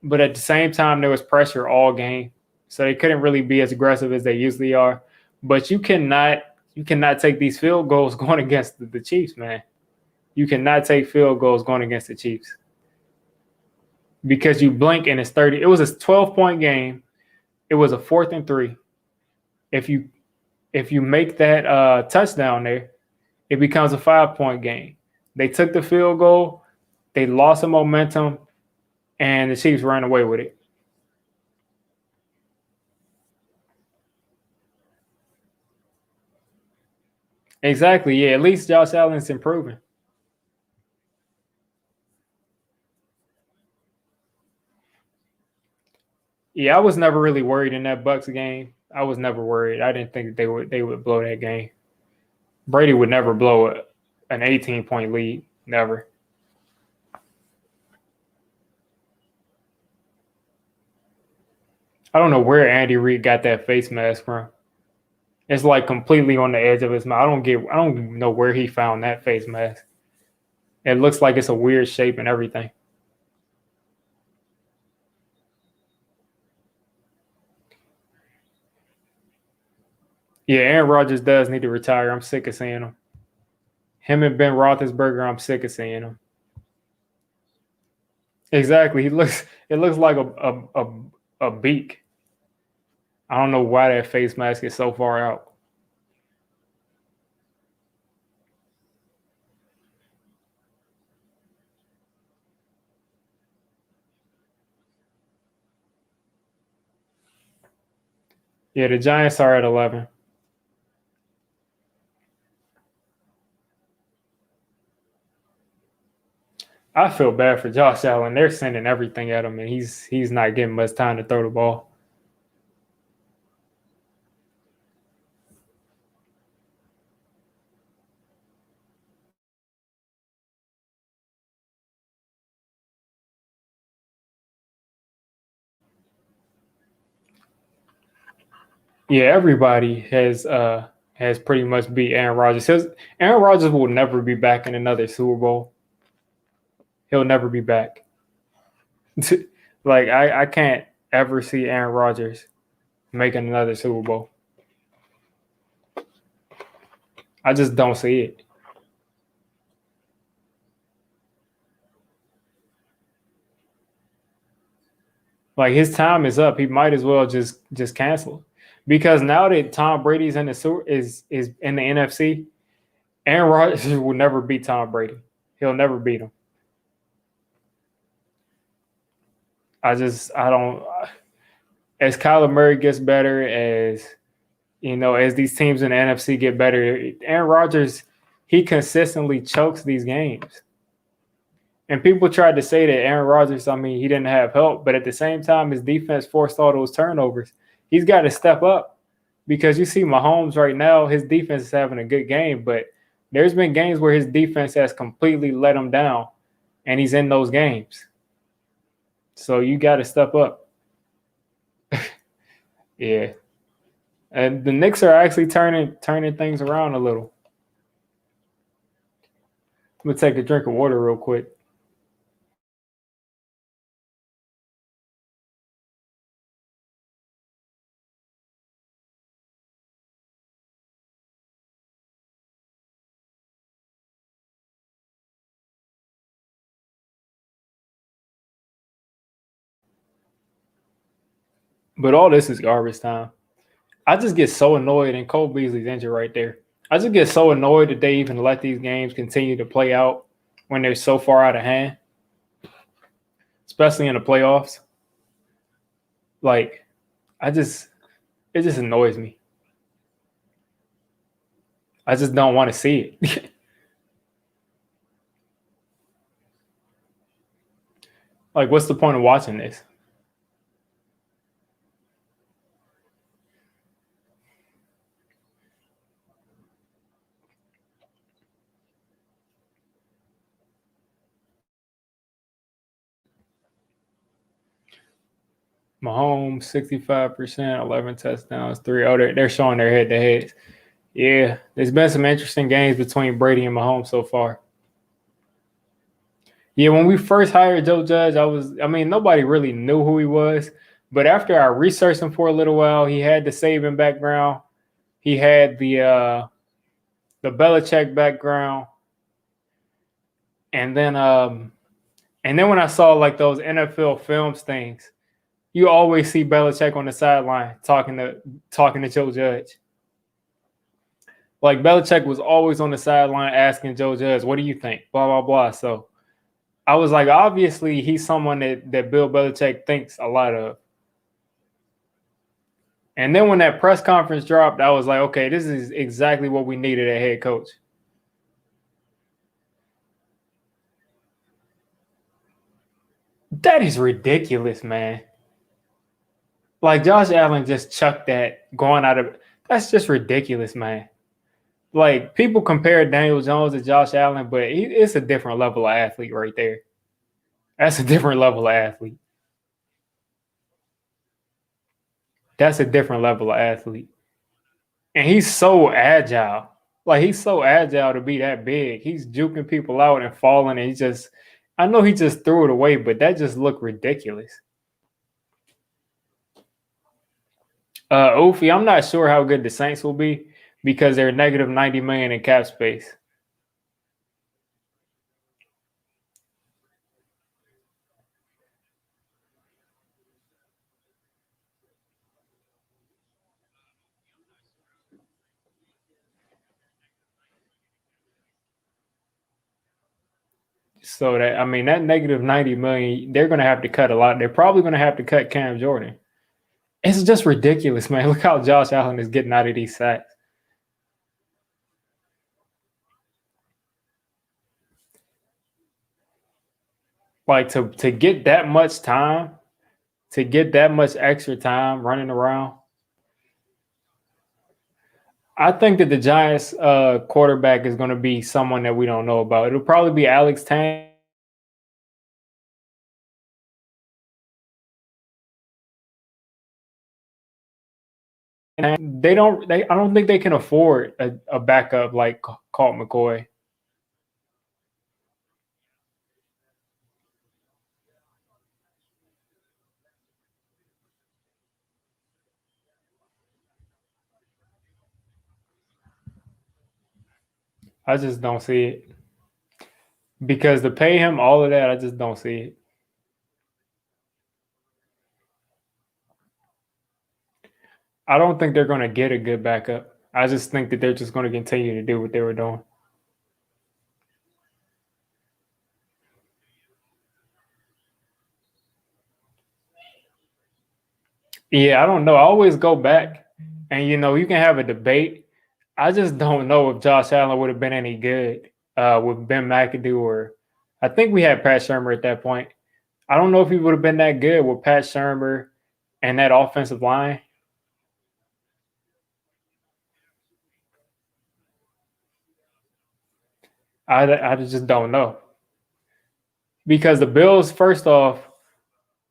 but at the same time, there was pressure all game. So they couldn't really be as aggressive as they usually are. But you cannot take these field goals going against the Chiefs, man. You cannot take field goals going against the Chiefs. Because you blink and it's 30. It was a 12-point game. It was a 4th and 3. If you make that touchdown there, it becomes a 5-point game. They took the field goal, they lost some momentum, and the Chiefs ran away with it. Exactly. Yeah, at least Josh Allen's improving. Yeah, I was never really worried in that Bucks game. I was never worried. I didn't think that they would blow that game. Brady would never blow an 18-point lead. Never. I don't know where Andy Reid got that face mask from. It's like completely on the edge of his mouth. I don't know where he found that face mask. It looks like it's a weird shape and everything. Yeah, Aaron Rodgers does need to retire. I'm sick of seeing him. Him and Ben Roethlisberger, I'm sick of seeing him. Exactly. It looks like a beak. I don't know why that face mask is so far out. Yeah, the Giants are at 11. I feel bad for Josh Allen. They're sending everything at him, and he's not getting much time to throw the ball. Yeah, everybody has pretty much beat Aaron Rodgers. Aaron Rodgers will never be back in another Super Bowl. He'll never be back. Like I can't ever see Aaron Rodgers making another Super Bowl. I just don't see it. Like his time is up. He might as well just cancel. Because now that Tom Brady's in the is in the NFC, Aaron Rodgers will never beat Tom Brady. He'll never beat him. I don't. As Kyler Murray gets better, as these teams in the NFC get better, Aaron Rodgers he consistently chokes these games. And people tried to say that Aaron Rodgers, I mean, he didn't have help, but at the same time, his defense forced all those turnovers. He's got to step up because you see Mahomes right now, his defense is having a good game, but there's been games where his defense has completely let him down, and he's in those games. So you got to step up. Yeah. And the Knicks are actually turning things around a little. I'm gonna take a drink of water real quick. But all this is garbage time. I just get so annoyed, and Cole Beasley's injured right there. I just get so annoyed that they even let these games continue to play out when they're so far out of hand, especially in the playoffs. Like, I just, it just annoys me. I just don't want to see it. Like, what's the point of watching this? Mahomes, 65%, 11 touchdowns, three. Oh, they're showing their head to heads. Yeah, there's been some interesting games between Brady and Mahomes so far. Yeah, when we first hired Joe Judge, I mean, nobody really knew who he was. But after I researched him for a little while, he had the Saban background. He had the Belichick background. And then when I saw like those NFL films things, you always see Belichick on the sideline talking to Joe Judge. Like Belichick was always on the sideline asking Joe Judge, "What do you think?" Blah blah blah. So I was like, obviously he's someone that Bill Belichick thinks a lot of. And then when that press conference dropped, I was like, okay, this is exactly what we needed at head coach. That is ridiculous, man. Like Josh Allen just chucked that going out of that's just ridiculous, man. Like people compare Daniel Jones to Josh Allen, but it's a different level of athlete right there. That's a different level of athlete. That's a different level of athlete. And he's so agile. Like he's so agile to be that big. He's juking people out and falling, and I know he just threw it away, but that just looked ridiculous. Oofy, I'm not sure how good the Saints will be because they're negative 90 million in cap space. So that negative 90 million, they're gonna have to cut a lot. They're probably gonna have to cut Cam Jordan. It's just ridiculous, man. Look how Josh Allen is getting out of these sacks. Like to get that much time, to get that much extra time running around. I think that the Giants quarterback is going to be someone that we don't know about. It'll probably be Alex Tang. And I don't think they can afford a backup like Colt McCoy. I just don't see it. Because to pay him all of that, I just don't see it. I don't think they're going to get a good backup. I just think that they're just going to continue to do what they were doing. Yeah, I don't know. I always go back and you can have a debate. I just don't know if Josh Allen would have been any good with Ben McAdoo or I think we had Pat Shurmur at that point. I don't know if he would have been that good with Pat Shurmur and that offensive line. I just don't know. Because the Bills, first off,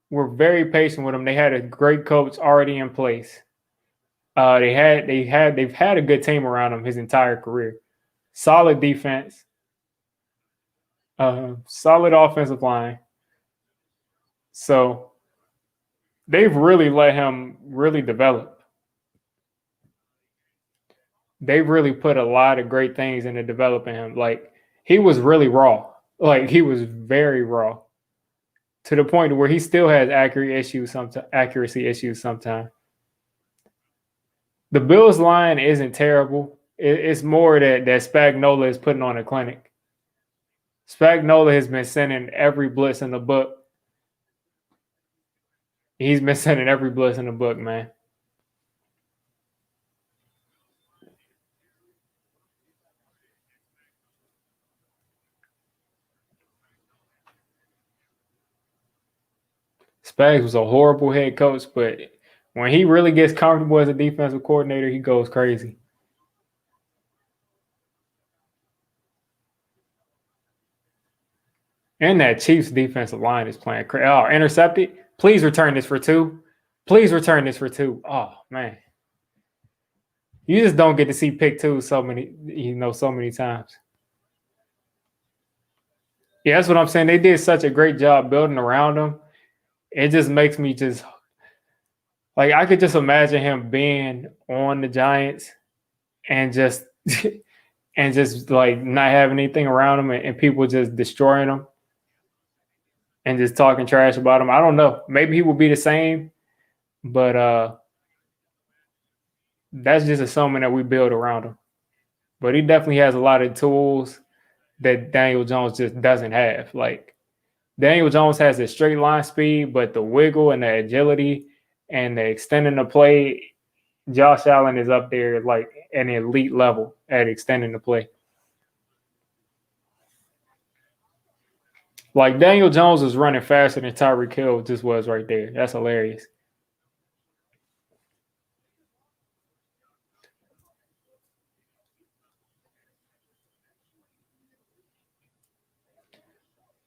were very patient with him. They had a great coach already in place. They've had a good team around him his entire career. Solid defense, solid offensive line. So they've really let him really develop. They've really put a lot of great things into developing him. Like he was really raw. Like he was very raw to the point where he still has accuracy issues sometimes. The Bills line isn't terrible. It's more that Spagnuolo is putting on a clinic. Spagnuolo has been sending every blitz in the book. He's been sending every blitz in the book, man. Spags was a horrible head coach, but when he really gets comfortable as a defensive coordinator, he goes crazy. And that Chiefs defensive line is playing crazy. Oh, intercepted. Please return this for two. Please return this for two. Oh man, you just don't get to see pick two so many times. Yeah, that's what I'm saying. They did such a great job building around him. It just makes me just like I could just imagine him being on the Giants and just and just like not having anything around him and people just destroying him and just talking trash about him. I don't know. Maybe he will be the same, but that's just assuming that we build around him. But he definitely has a lot of tools that Daniel Jones just doesn't have. Like Daniel Jones has the straight line speed, but the wiggle and the agility and the extending the play, Josh Allen is up there like an elite level at extending the play. Like Daniel Jones was running faster than Tyreek Hill just was right there. That's hilarious.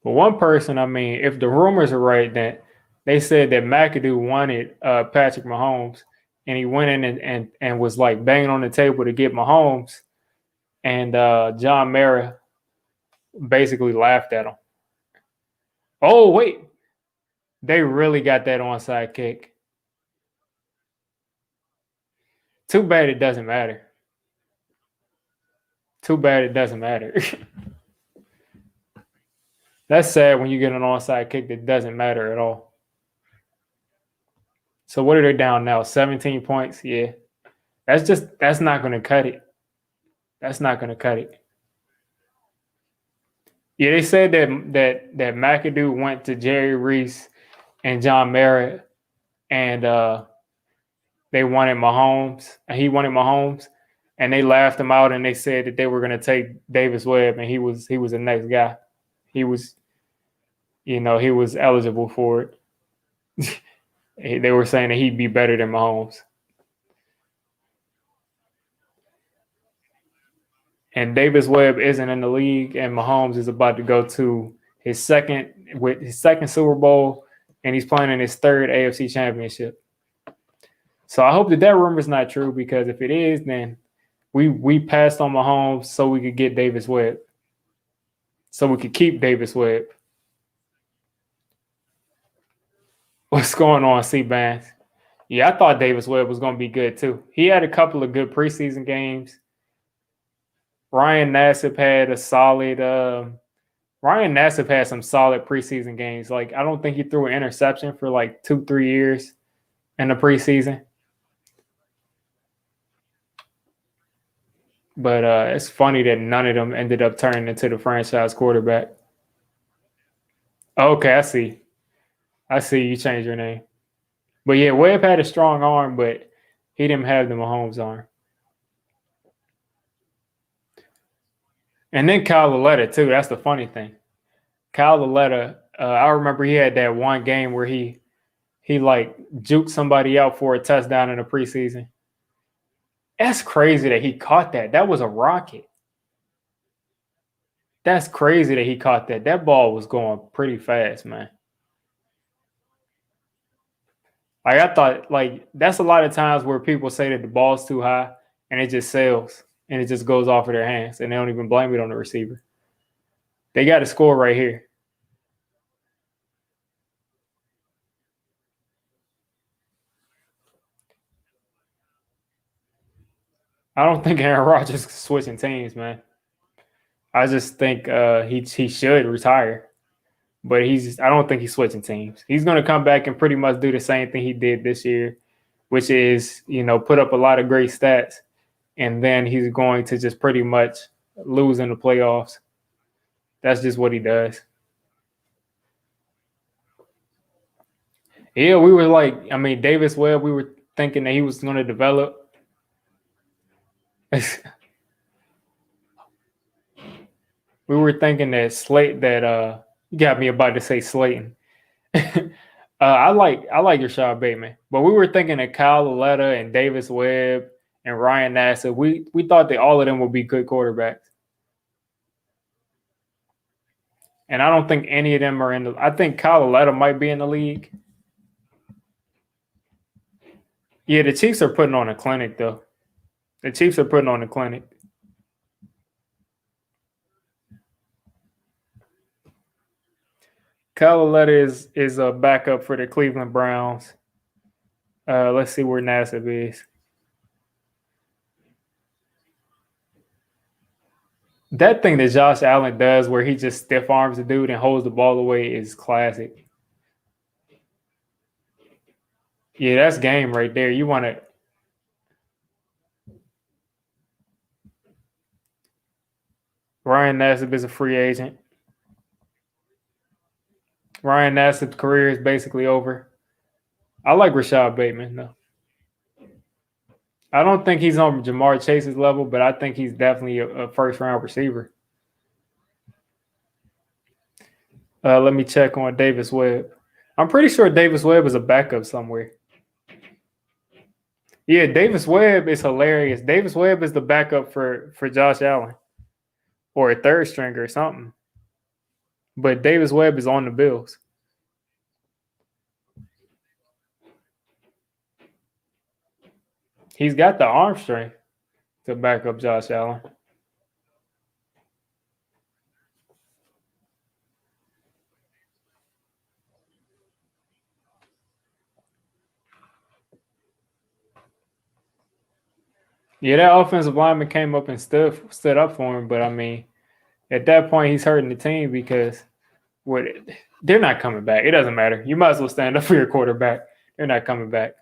But one person, I mean, if the rumors are right, that they said that McAdoo wanted Patrick Mahomes, and he went in and was like banging on the table to get Mahomes, and John Mara basically laughed at him. Oh wait, they really got that onside kick. Too bad it doesn't matter. Too bad it doesn't matter. That's sad when you get an onside kick that doesn't matter at all. So what are they down now? 17 points? Yeah. That's not gonna cut it. That's not gonna cut it. Yeah, they said that McAdoo went to Jerry Reese and John Merritt, and they wanted Mahomes, and he wanted Mahomes, and they laughed him out, and they said that they were gonna take Davis Webb, and he was the next guy. He was, he was eligible for it. They were saying that he'd be better than Mahomes. And Davis Webb isn't in the league, and Mahomes is about to go to his second Super Bowl, and he's playing in his third AFC Championship. So I hope that rumor is not true, because if it is, then we passed on Mahomes so we could get Davis Webb, so we could keep Davis Webb. What's going on, C-Bands? Yeah, I thought Davis Webb was going to be good too. He had a couple of good preseason games. Ryan Nassib had a solid. Ryan Nassib had some solid preseason games. Like, I don't think he threw an interception for like 2-3 years in the preseason. But it's funny that none of them ended up turning into the franchise quarterback. Okay, I see. I see you changed your name. But yeah, Webb had a strong arm, but he didn't have the Mahomes arm. And then Kyle Lauletta too. That's the funny thing. Kyle Lauletta, I remember he had that one game where he like juked somebody out for a touchdown in the preseason. That's crazy that he caught that. That was a rocket. That's crazy that he caught that. That ball was going pretty fast, man. Like, I thought, like, that's a lot of times where people say that the ball's too high and it just sails and it just goes off of their hands, and they don't even blame it on the receiver. They got to score right here. I don't think Aaron Rodgers is switching teams, man. I just think he should retire, but I don't think he's switching teams. He's going to come back and pretty much do the same thing he did this year, which is, put up a lot of great stats, and then he's going to just pretty much lose in the playoffs. That's just what he does. Yeah, we were like, Davis Webb, we were thinking that he was going to develop. We were thinking that you got me about to say Slayton. I like Rashad Bateman, but we were thinking that Kyle Lauletta and Davis Webb and Ryan Nassib, we thought that all of them would be good quarterbacks. And I don't think any of them are in I think Kyle Lauletta might be in the league. Yeah, the Chiefs are putting on a clinic, though. The Chiefs are putting on a clinic. Kyle Lauletta is a backup for the Cleveland Browns. Let's see where Nassib is. That thing that Josh Allen does where he just stiff arms the dude and holds the ball away is classic. Yeah, that's game right there. You want to. Ryan Nassib is a free agent. Ryan Nassib's career is basically over. I like Rashad Bateman, though. I don't think he's on Jamar Chase's level, but I think he's definitely a first round receiver. Let me check on Davis Webb. I'm pretty sure Davis Webb is a backup somewhere. Yeah, Davis Webb is hilarious. Davis Webb is the backup for Josh Allen or a third stringer or something. But Davis Webb is on the Bills. He's got the arm strength to back up Josh Allen. Yeah, that offensive lineman came up and stood up for him, but I mean, at that point, he's hurting the team because what they're not coming back. It doesn't matter. You might as well stand up for your quarterback. They're not coming back.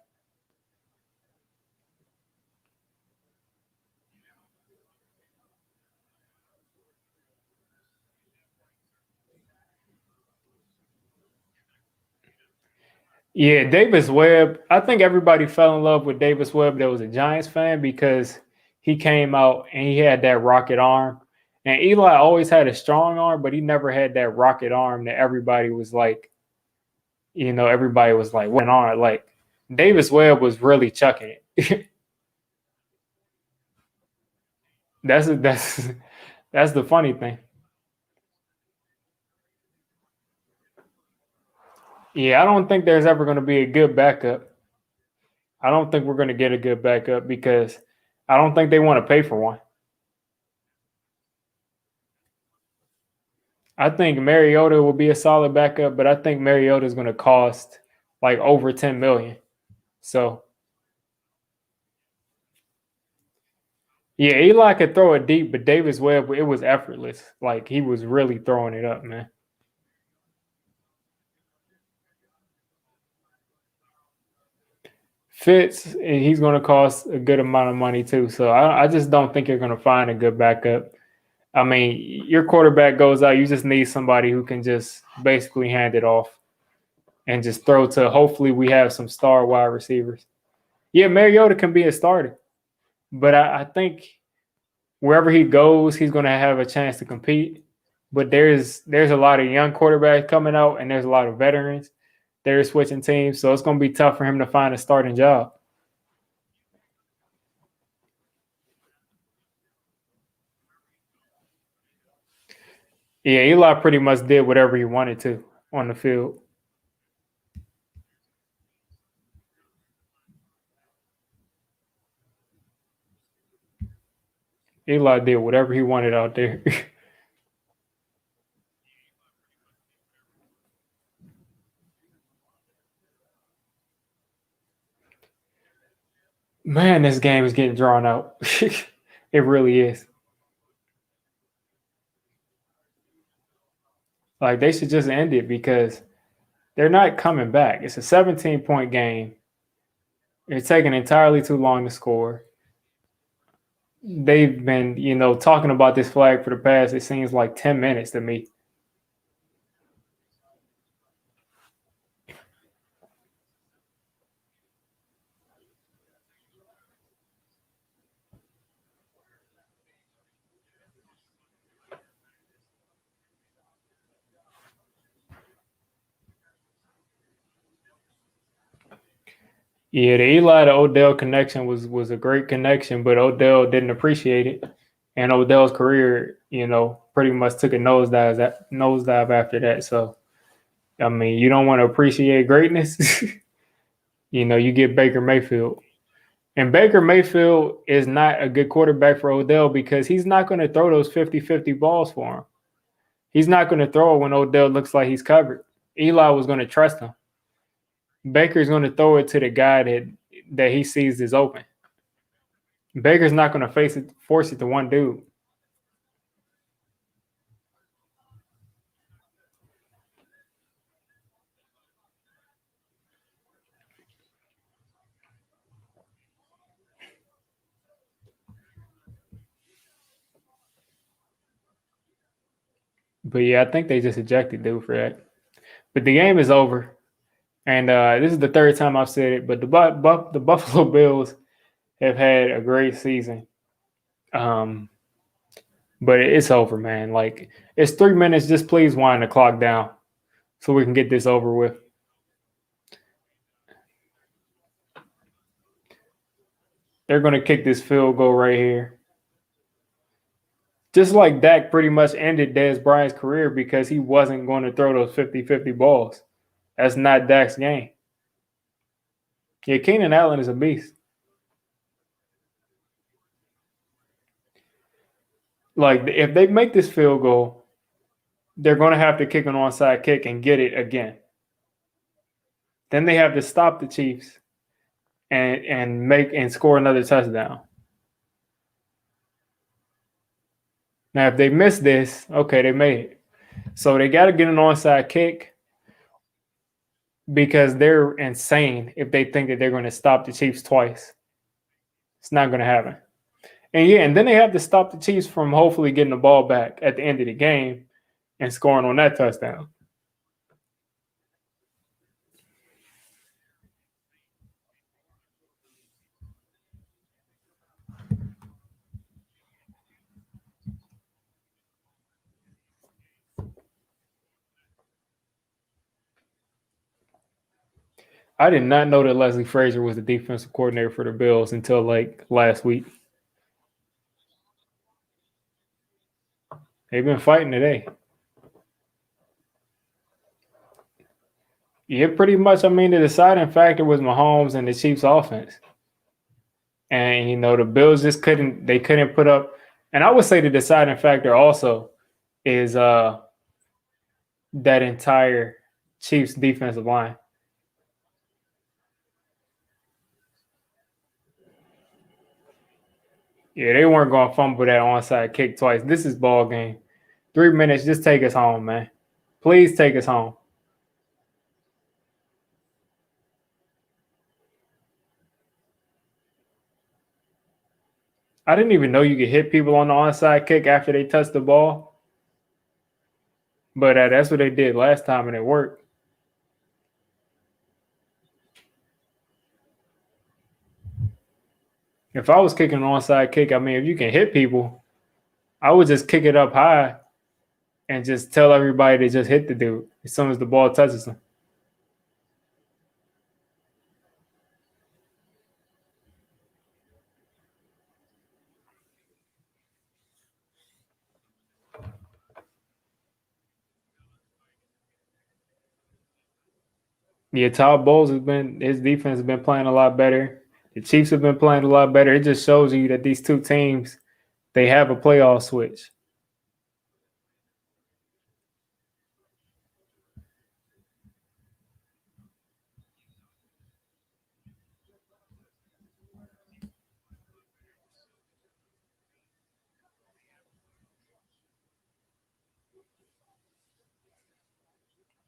Yeah, Davis Webb. I think everybody fell in love with Davis Webb that was a Giants fan because he came out and he had that rocket arm. And Eli always had a strong arm, but he never had that rocket arm that everybody was like, everybody was like, what an arm. Like Davis Webb was really chucking it. that's that's the funny thing. Yeah, I don't think there's ever going to be a good backup. I don't think we're going to get a good backup because I don't think they want to pay for one. I think Mariota will be a solid backup, but I think Mariota is going to cost like over 10 million. So yeah, Eli could throw it deep, but Davis Webb, it was effortless. Like he was really throwing it up, man. Fitz, and he's going to cost a good amount of money too. So I just don't think you're going to find a good backup. I mean, your quarterback goes out, you just need somebody who can just basically hand it off and just throw to. Hopefully, we have some star wide receivers. Yeah, Mariota can be a starter, but I think wherever he goes, he's going to have a chance to compete. But there's a lot of young quarterbacks coming out, and there's a lot of veterans. They're switching teams, so it's going to be tough for him to find a starting job. Yeah, Eli pretty much did whatever he wanted to on the field. Eli did whatever he wanted out there. Man, this game is getting drawn out. It really is. Like they should just end it because they're not coming back. It's a 17-point game. It's taking entirely too long to score. They've been, talking about this flag for the past, it seems like 10 minutes to me. Yeah, the Eli to Odell connection was a great connection, but Odell didn't appreciate it. And Odell's career, pretty much took a nosedive after that. So I mean, you don't want to appreciate greatness. You get Baker Mayfield. And Baker Mayfield is not a good quarterback for Odell because he's not going to throw those 50-50 balls for him. He's not going to throw it when Odell looks like he's covered. Eli was going to trust him. Baker's going to throw it to the guy that he sees is open. Baker's not going to force it to one dude. But yeah, I think they just ejected dude for that. But the game is over. And this is the third time I've said it, but the Buffalo Bills have had a great season. Um, but it's over, man. Like it's 3 minutes. Just please wind the clock down so we can get this over with. They're gonna kick this field goal right here. Just like Dak pretty much ended Dez Bryant's career because he wasn't going to throw those 50-50 balls. That's not Dak's game. Yeah, Keenan Allen is a beast. Like if they make this field goal, they're going to have to kick an onside kick and get it again. Then they have to stop the Chiefs and make and score another touchdown. Now, if they miss this, okay, they made it. So they got to get an onside kick because they're insane if they think that they're going to stop the Chiefs twice. It's not going to happen. And yeah, and then they have to stop the Chiefs from hopefully getting the ball back at the end of the game and scoring on that touchdown. I did not know that Leslie Frazier was the defensive coordinator for the Bills until like last week. They've been fighting today. Yeah, pretty much. I mean, the deciding factor was Mahomes and the Chiefs' offense. And the Bills just couldn't put up. And I would say the deciding factor also is that entire Chiefs defensive line. Yeah, they weren't going to fumble that onside kick twice. This is ball game. 3 minutes, just take us home, man. Please take us home. I didn't even know you could hit people on the onside kick after they touch the ball. But that's what they did last time, and it worked. If I was kicking an onside kick, I mean, if you can hit people, I would just kick it up high and just tell everybody to just hit the dude as soon as the ball touches them. Yeah, Todd Bowles his defense has been playing a lot better. The Chiefs have been playing a lot better. It just shows you that these two teams, they have a playoff switch.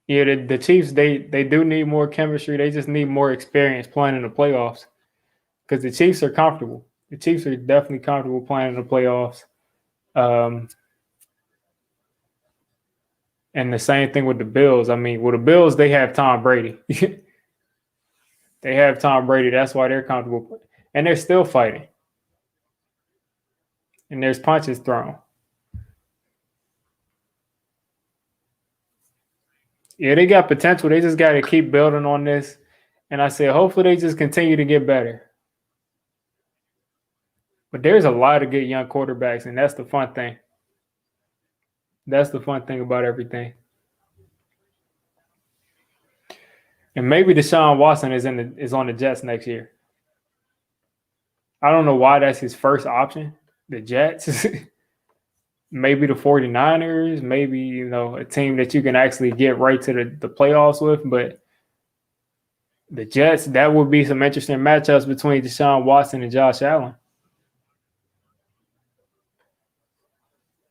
Yeah, the Chiefs they do need more chemistry. They just need more experience playing in the playoffs because the Chiefs are comfortable. The Chiefs are definitely comfortable playing in the playoffs. Um, and the same thing with the Bills. I mean, with the Bills, they have Tom Brady. They have Tom Brady. That's why they're comfortable. And they're still fighting. And there's punches thrown. Yeah, they got potential. They just got to keep building on this. And I said, hopefully they just continue to get better. But there's a lot of good young quarterbacks, and that's the fun thing. That's the fun thing about everything. And maybe Deshaun Watson is on the Jets next year. I don't know why that's his first option. The Jets, maybe the 49ers, maybe a team that you can actually get right to the playoffs with. But the Jets, that would be some interesting matchups between Deshaun Watson and Josh Allen.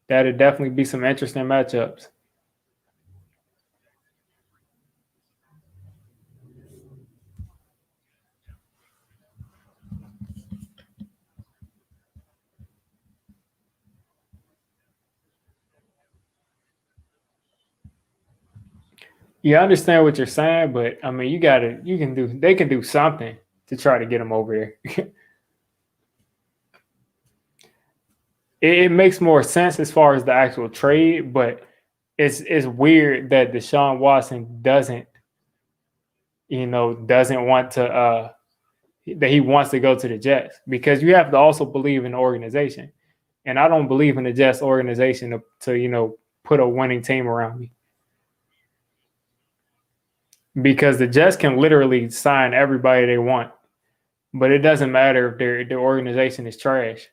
That'd definitely be some interesting matchups. Yeah, I understand what you're saying, but I mean, they can do something to try to get them over there. it makes more sense as far as the actual trade, but it's weird that Deshaun Watson doesn't want to that he wants to go to the Jets, because you have to also believe in the organization. And I don't believe in the Jets organization to put a winning team around me, because the Jets can literally sign everybody they want, but it doesn't matter if their organization is trash.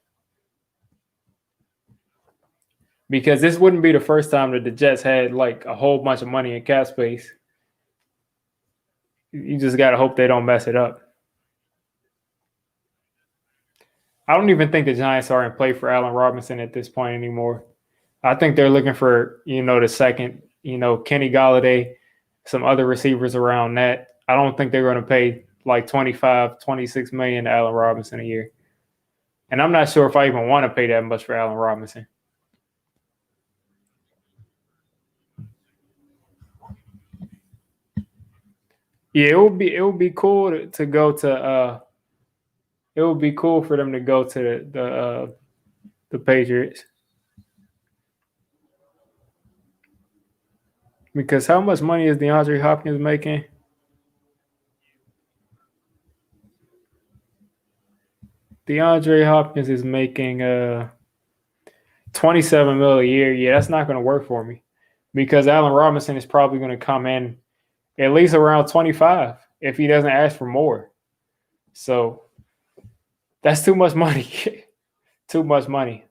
Because this wouldn't be the first time that the Jets had like a whole bunch of money in cap space. You just got to hope they don't mess it up. I don't even think the Giants are in play for Allen Robinson at this point anymore. I think they're looking for, the second, Kenny Galladay, some other receivers around that. I don't think they're going to pay like 25, 26 million to Allen Robinson a year. And I'm not sure if I even want to pay that much for Allen Robinson. Yeah, it would be cool to go to it would be cool for them to go to the Patriots. Because how much money is DeAndre Hopkins making? DeAndre Hopkins is making 27 mil a year. Yeah, that's not going to work for me, because Allen Robinson is probably going to come in at least around 25 if he doesn't ask for more. So that's too much money. Too much money.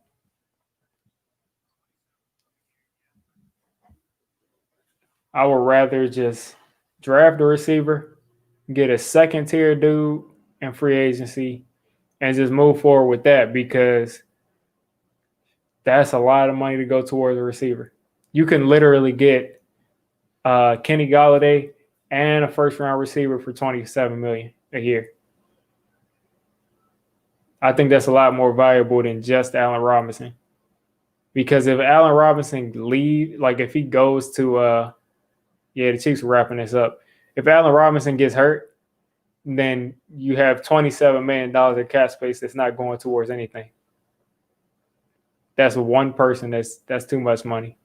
I would rather just draft a receiver, get a second tier dude in free agency, and just move forward with that, because that's a lot of money to go towards a receiver. You can literally get Kenny Galladay and a first round receiver for 27 million a year. I think that's a lot more valuable than just Allen Robinson. Because if Allen Robinson like if he goes to the Chiefs are wrapping this up. If Allen Robinson gets hurt, then you have $27 million in cap space that's not going towards anything. That's one person. That's too much money.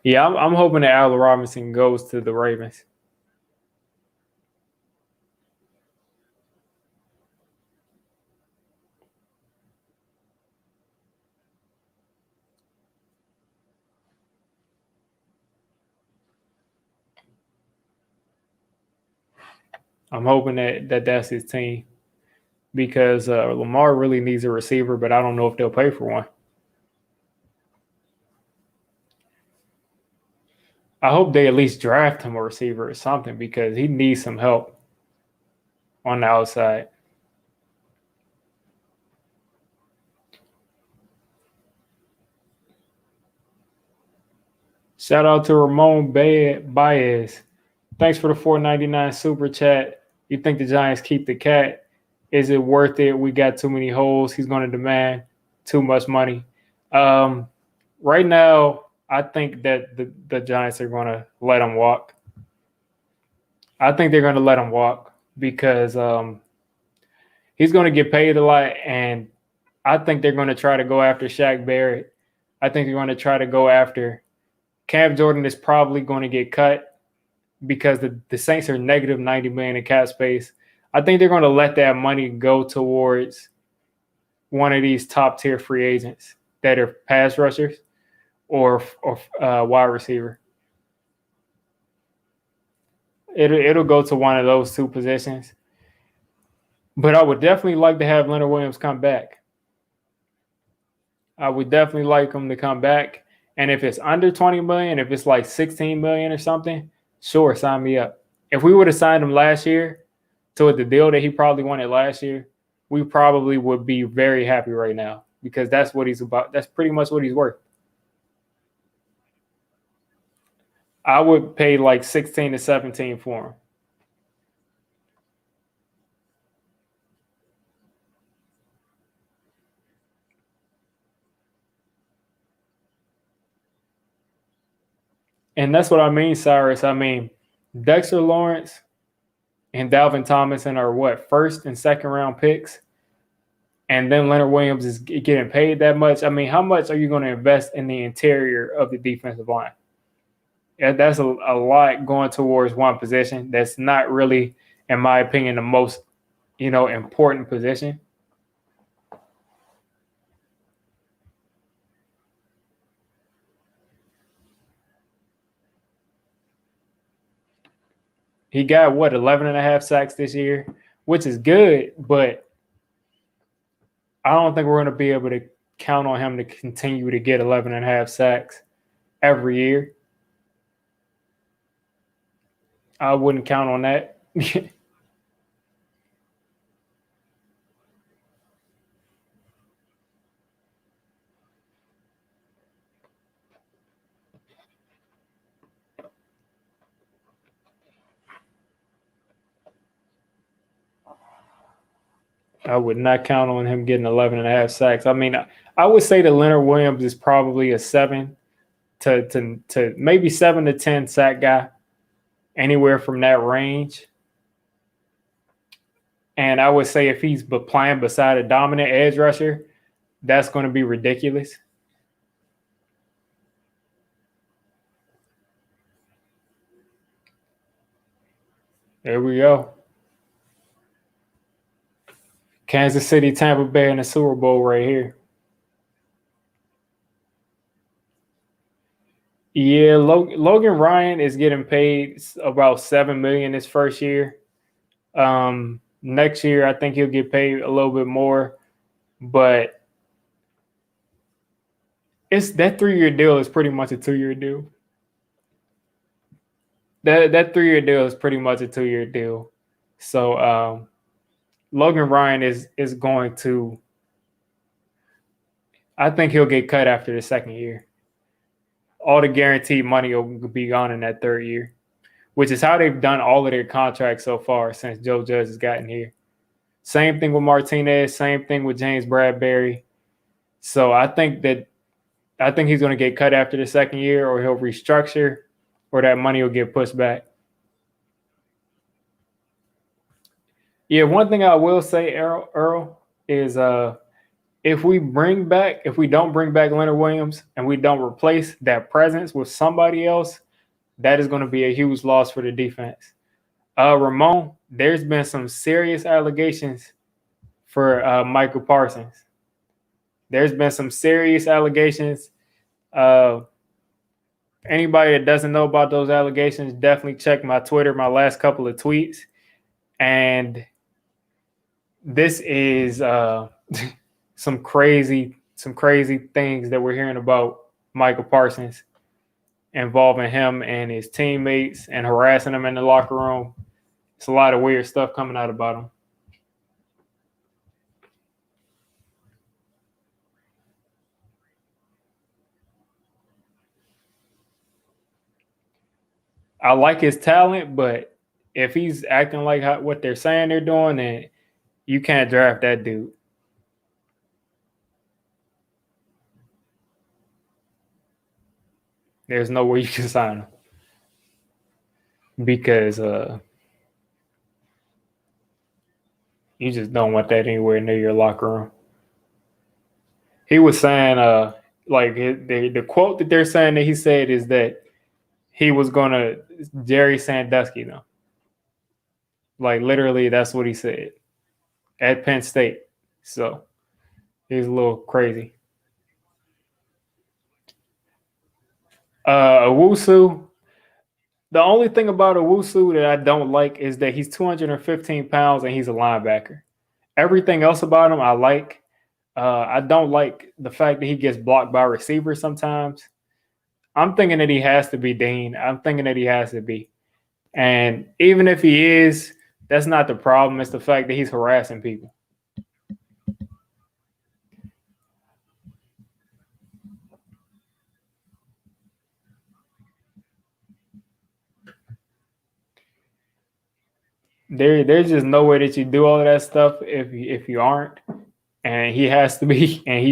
Yeah, I'm hoping that Allen Robinson goes to the Ravens. I'm hoping that that's his team, because Lamar really needs a receiver, but I don't know if they'll pay for one. I hope they at least draft him a receiver or something, because he needs some help on the outside. Shout out to Ramon Baez. Thanks for the $4.99 super chat. You think the Giants keep the cat? Is it worth it? We got too many holes. He's going to demand too much money. Right now, I think that the Giants are going to let him walk. I think they're going to let him walk, because he's going to get paid a lot, and I think they're going to try to go after Shaq Barrett. I think they're going to try to go after Cam Jordan. Is probably going to get cut, because the Saints are negative 90 million in cap space. I think they're going to let that money go towards one of these top tier free agents that are pass rushers or wide receiver. It'll go to one of those two positions. But I would definitely like to have Leonard Williams come back. I would definitely like him to come back. And if it's under 20 million, if it's like 16 million or something, sure, sign me up. If we would have signed him last year to the deal that he probably wanted last year, we probably would be very happy right now, because that's what he's about. That's pretty much what he's worth. I would pay like 16 to 17 for him. And that's what I mean, Cyrus. I mean, Dexter Lawrence and Dalvin Tomlinson are what, first and second round picks? and then Leonard Williams is getting paid that much. I mean, how much are you going to invest in the interior of the defensive line? Yeah, that's a lot going towards one position. That's not really, in my opinion, the most important position. He got what 11 and a half sacks this year, which is good, but I don't think we're going to be able to count on him to continue to get 11 and a half sacks every year. I wouldn't count on that. I would not count on him getting 11 and a half sacks. I mean, I would say that Leonard Williams is probably a 7 to maybe 7 to 10 sack guy, anywhere from that range. And I would say if he's playing beside a dominant edge rusher, that's going to be ridiculous. There we go. Kansas City, Tampa Bay in the Super Bowl right here. Yeah, Logan Ryan is getting paid about $7 million his first year. Next year, I think he'll get paid a little bit more, but it's that 3-year deal is pretty much a 2-year deal. That 3-year deal is pretty much a 2-year deal. So Logan Ryan is going to. I think he'll get cut after the second year. All the guaranteed money will be gone in that third year, which is how they've done all of their contracts so far since Joe Judge has gotten here. Same thing with Martinez. Same thing with James Bradbury. So I think he's going to get cut after the second year, or he'll restructure, or that money will get pushed back. Yeah, one thing I will say, Earl, is if we don't bring back Leonard Williams and we don't replace that presence with somebody else, that is going to be a huge loss for the defense. Ramon, there's been some serious allegations for Michael Parsons. There's been some serious allegations. Anybody that doesn't know about those allegations, definitely check my Twitter, my last couple of tweets. And this is some crazy things that we're hearing about Michael Parsons, involving him and his teammates and harassing them in the locker room. It's a lot of weird stuff coming out about him. I like his talent, but if he's acting like what they're saying they're doing, then you can't draft that dude. There's no way you can sign him because you just don't want that anywhere near your locker room. He was saying, like the quote that they're saying that he said is that he was gonna Jerry Sandusky them. Like literally, that's what he said at Penn State. So he's a little crazy. Owusu. The only thing about Owusu that I don't like is that he's 215 pounds and he's a linebacker. Everything else about him I like. I don't like the fact that he gets blocked by receivers sometimes. I'm thinking that he has to be Dean. I'm thinking that he has to be. And even if he is, that's not the problem. It's the fact that he's harassing people. There's just no way that you do all of that stuff if you aren't. And he has to be, and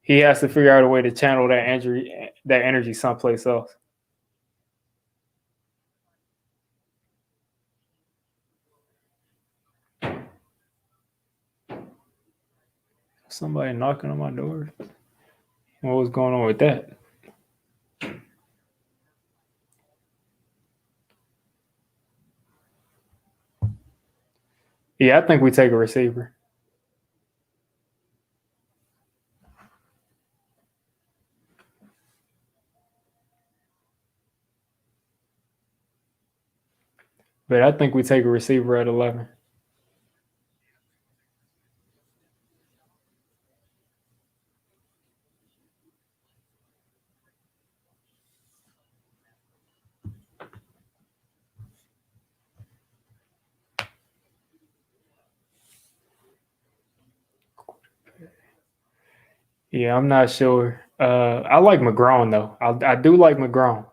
he has to figure out a way to channel that energy someplace else. Somebody knocking on my door. What was going on with that? Yeah, I think we take a receiver. But I think we take a receiver at 11. Yeah, I'm not sure. I like McGrone though. I do like McGrone.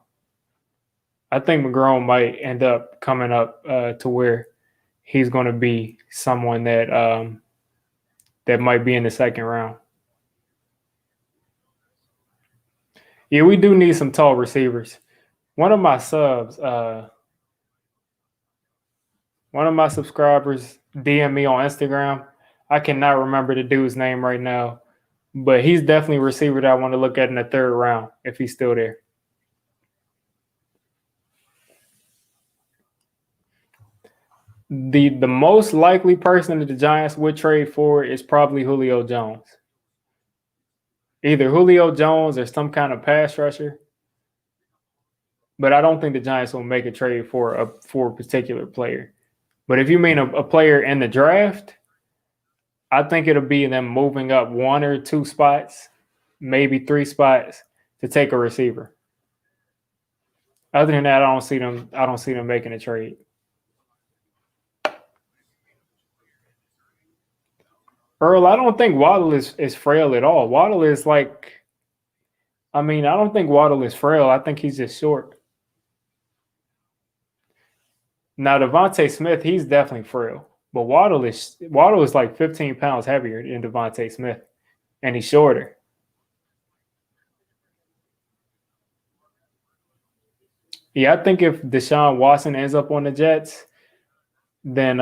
I think McGrone might end up coming up to where he's going to be someone that might be in the second round. Yeah, we do need some tall receivers. One of my subs, one of my subscribers DM me on Instagram. I cannot remember the dude's name right now, but he's definitely a receiver that I want to look at in the third round if he's still there. The most likely person that the Giants would trade for is probably Julio Jones. Either Julio Jones or some kind of pass rusher. But I don't think the Giants will make a trade for a particular player. But if you mean a player in the draft, I think it'll be them moving up one or two spots, maybe three spots to take a receiver. Other than that, I don't see them. I don't see them making a trade. Earl, I don't think Waddle is frail at all. Waddle is like, I mean, I don't think Waddle is frail. I think he's just short. Now Devontae Smith, he's definitely frail, but Waddle is like 15 pounds heavier than Devontae Smith, and he's shorter. Yeah, I think if Deshaun Watson ends up on the Jets, then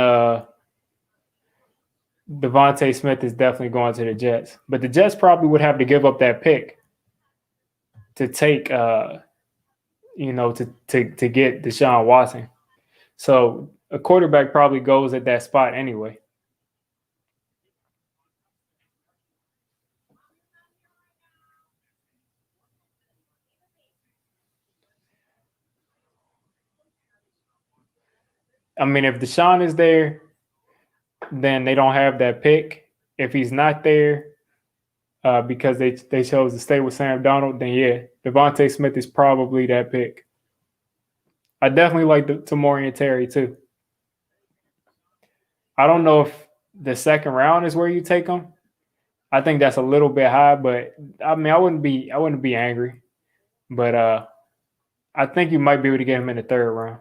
Devontae Smith is definitely going to the Jets. But the Jets probably would have to give up that pick to take, to get Deshaun Watson. So a quarterback probably goes at that spot anyway. I mean, if Deshaun is there, then they don't have that pick. If he's not there, because they chose to stay with Sam Donald, then yeah, Devontae Smith is probably that pick. I definitely like Tamori Terry too. I don't know if the second round is where you take him. I think that's a little bit high, but I mean, I wouldn't be angry. But I think you might be able to get him in the third round.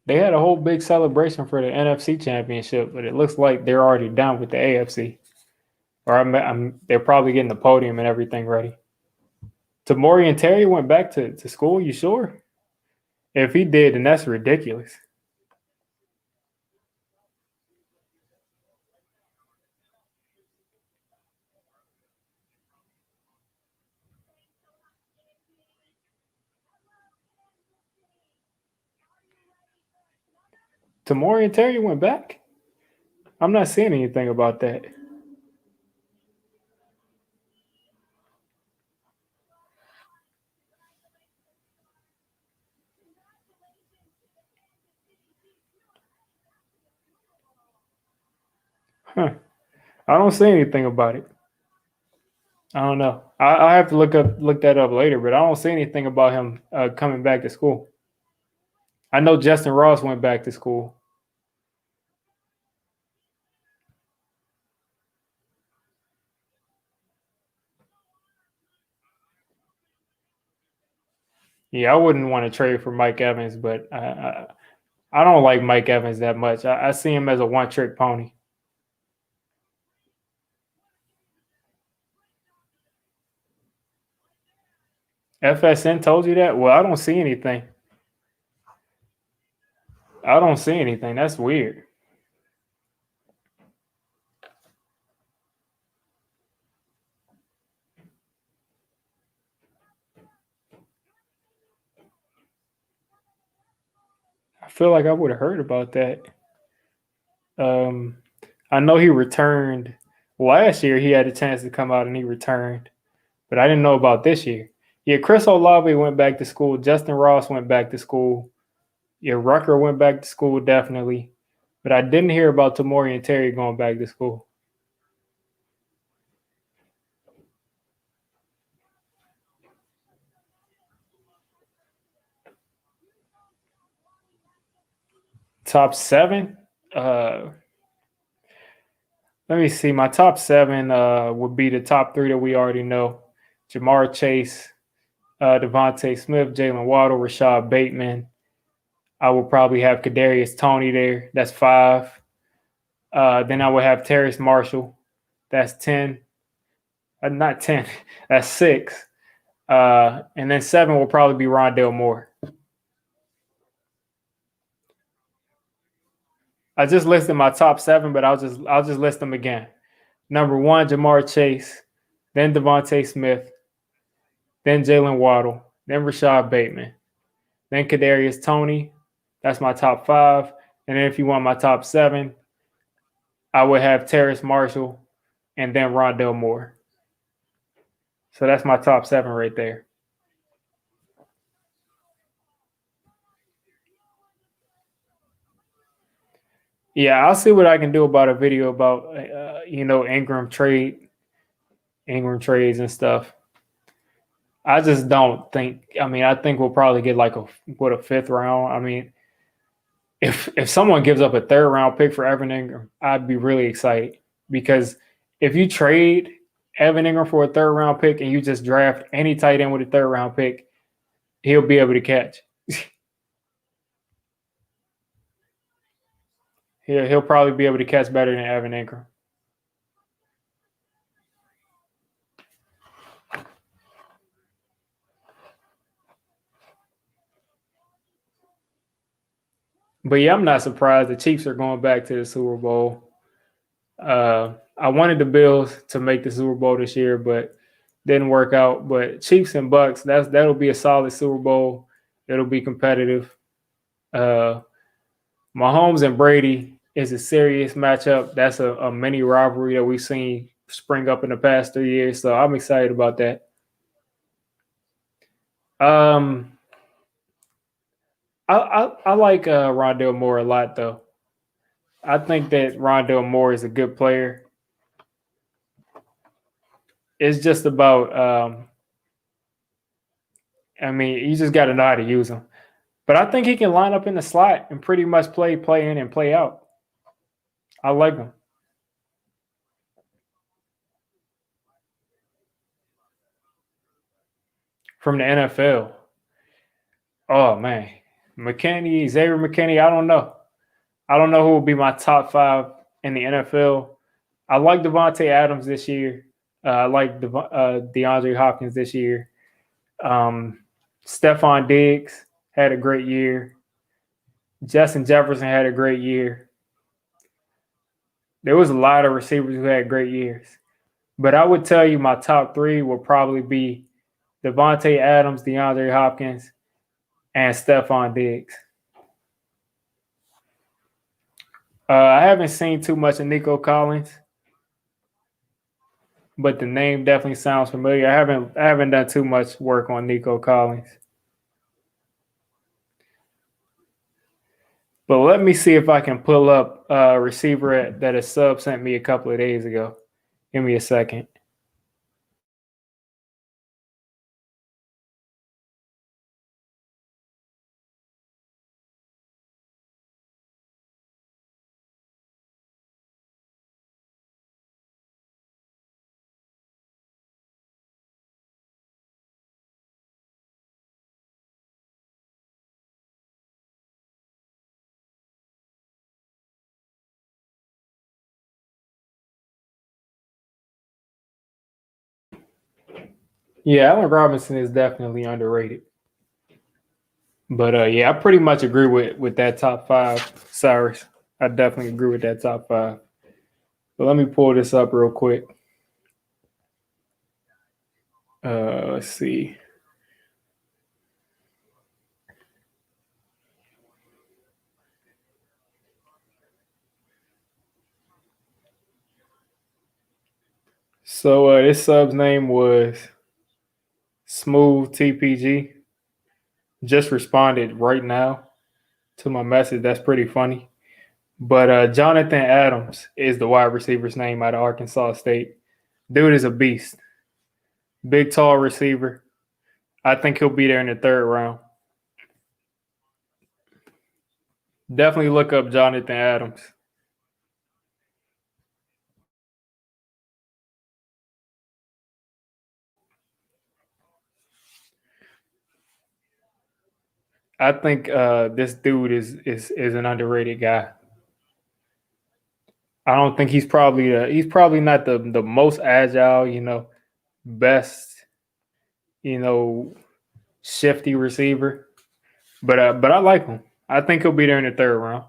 They had a whole big celebration for the NFC Championship, but it looks like they're already done with the AFC. Or they're probably getting the podium and everything ready. Tamori and Terry went back to school. You sure? If he did, then that's ridiculous. Tamori and Terry went back. I'm not seeing anything about that. Huh. I don't see anything about it. I don't know. I have to look that up later, but I don't see anything about him coming back to school. I know Justin Ross went back to school. Yeah, I wouldn't want to trade for Mike Evans, but I don't like Mike Evans that much. I see him as a one trick pony. FSN told you that? Well, I don't see anything. I don't see anything. That's weird. I feel like I would have heard about that. Um, I know he returned last year. He had a chance to come out and he returned, but I didn't know about this year. Yeah, Chris Olave went back to school. Justin Ross went back to school. Yeah, Rucker went back to school definitely, but I didn't hear about Tamori and Terry going back to school. Top seven. Uh, Let me see. My top seven would be the top three that we already know: Jamar Chase, Devontae Smith, Jalen Waddle, Rashad Bateman. I would probably have Kadarius Toney there. That's five. Then I would have Terrace Marshall. That's 10. Not 10. That's six. And then seven will probably be Rondale Moore. I just listed my top seven, but I'll just list them again. Number one, Jamar Chase, then Devontae Smith, then Jalen Waddle, then Rashad Bateman, then Kadarius Toney. That's my top five. And then if you want my top seven, I would have Terrace Marshall and then Rondale Moore. So that's my top seven right there. Yeah, I'll see what I can do about a video about Ingram trades and stuff. I just don't think. I mean, I think we'll probably get like a fifth round. I mean, if someone gives up a third round pick for Evan Ingram, I'd be really excited because if you trade Evan Ingram for a third round pick and you just draft any tight end with a third round pick, he'll be able to catch. He'll probably be able to catch better than Evan Ingram. But yeah, I'm not surprised. The Chiefs are going back to the Super Bowl. I wanted the Bills to make the Super Bowl this year, but didn't work out. But Chiefs and Bucks, that'll be a solid Super Bowl. It'll be competitive. Uh, Mahomes and Brady is a serious matchup. That's a mini rivalry that we've seen spring up in the past 3 years. So I'm excited about that. Um, I like Rondale Moore a lot, though. I think that Rondale Moore is a good player. It's just about, I mean, you just got to know how to use him. But I think he can line up in the slot and pretty much play in and play out. I like him from the NFL. Oh man, Xavier McKinney. I don't know. I don't know who will be my top five in the NFL. I like Devontae Adams this year. I like DeAndre Hopkins this year. Um, Stephon Diggs had a great year. Justin Jefferson had a great year. There was a lot of receivers who had great years. But I would tell you my top three will probably be Devontae Adams, DeAndre Hopkins, and Stephon Diggs. I haven't seen too much of Nico Collins, but the name definitely sounds familiar. I haven't done too much work on Nico Collins. But let me see if I can pull up a receiver that a sub sent me a couple of days ago. Give me a second. Yeah, Allen Robinson is definitely underrated. But yeah, I pretty much agree with that top five, Cyrus. I definitely agree with that top five. But let me pull this up real quick. Let's see. So this sub's name was Smooth TPG. Just responded right now to my message. That's pretty funny. But Jonathan Adams is the wide receiver's name out of Arkansas State. Dude is a beast. Big, tall receiver. I think he'll be there in the third round. Definitely look up Jonathan Adams. I think this dude is an underrated guy. I don't think he's probably not the most agile, best, you know, shifty receiver. But I like him. I think he'll be there in the third round.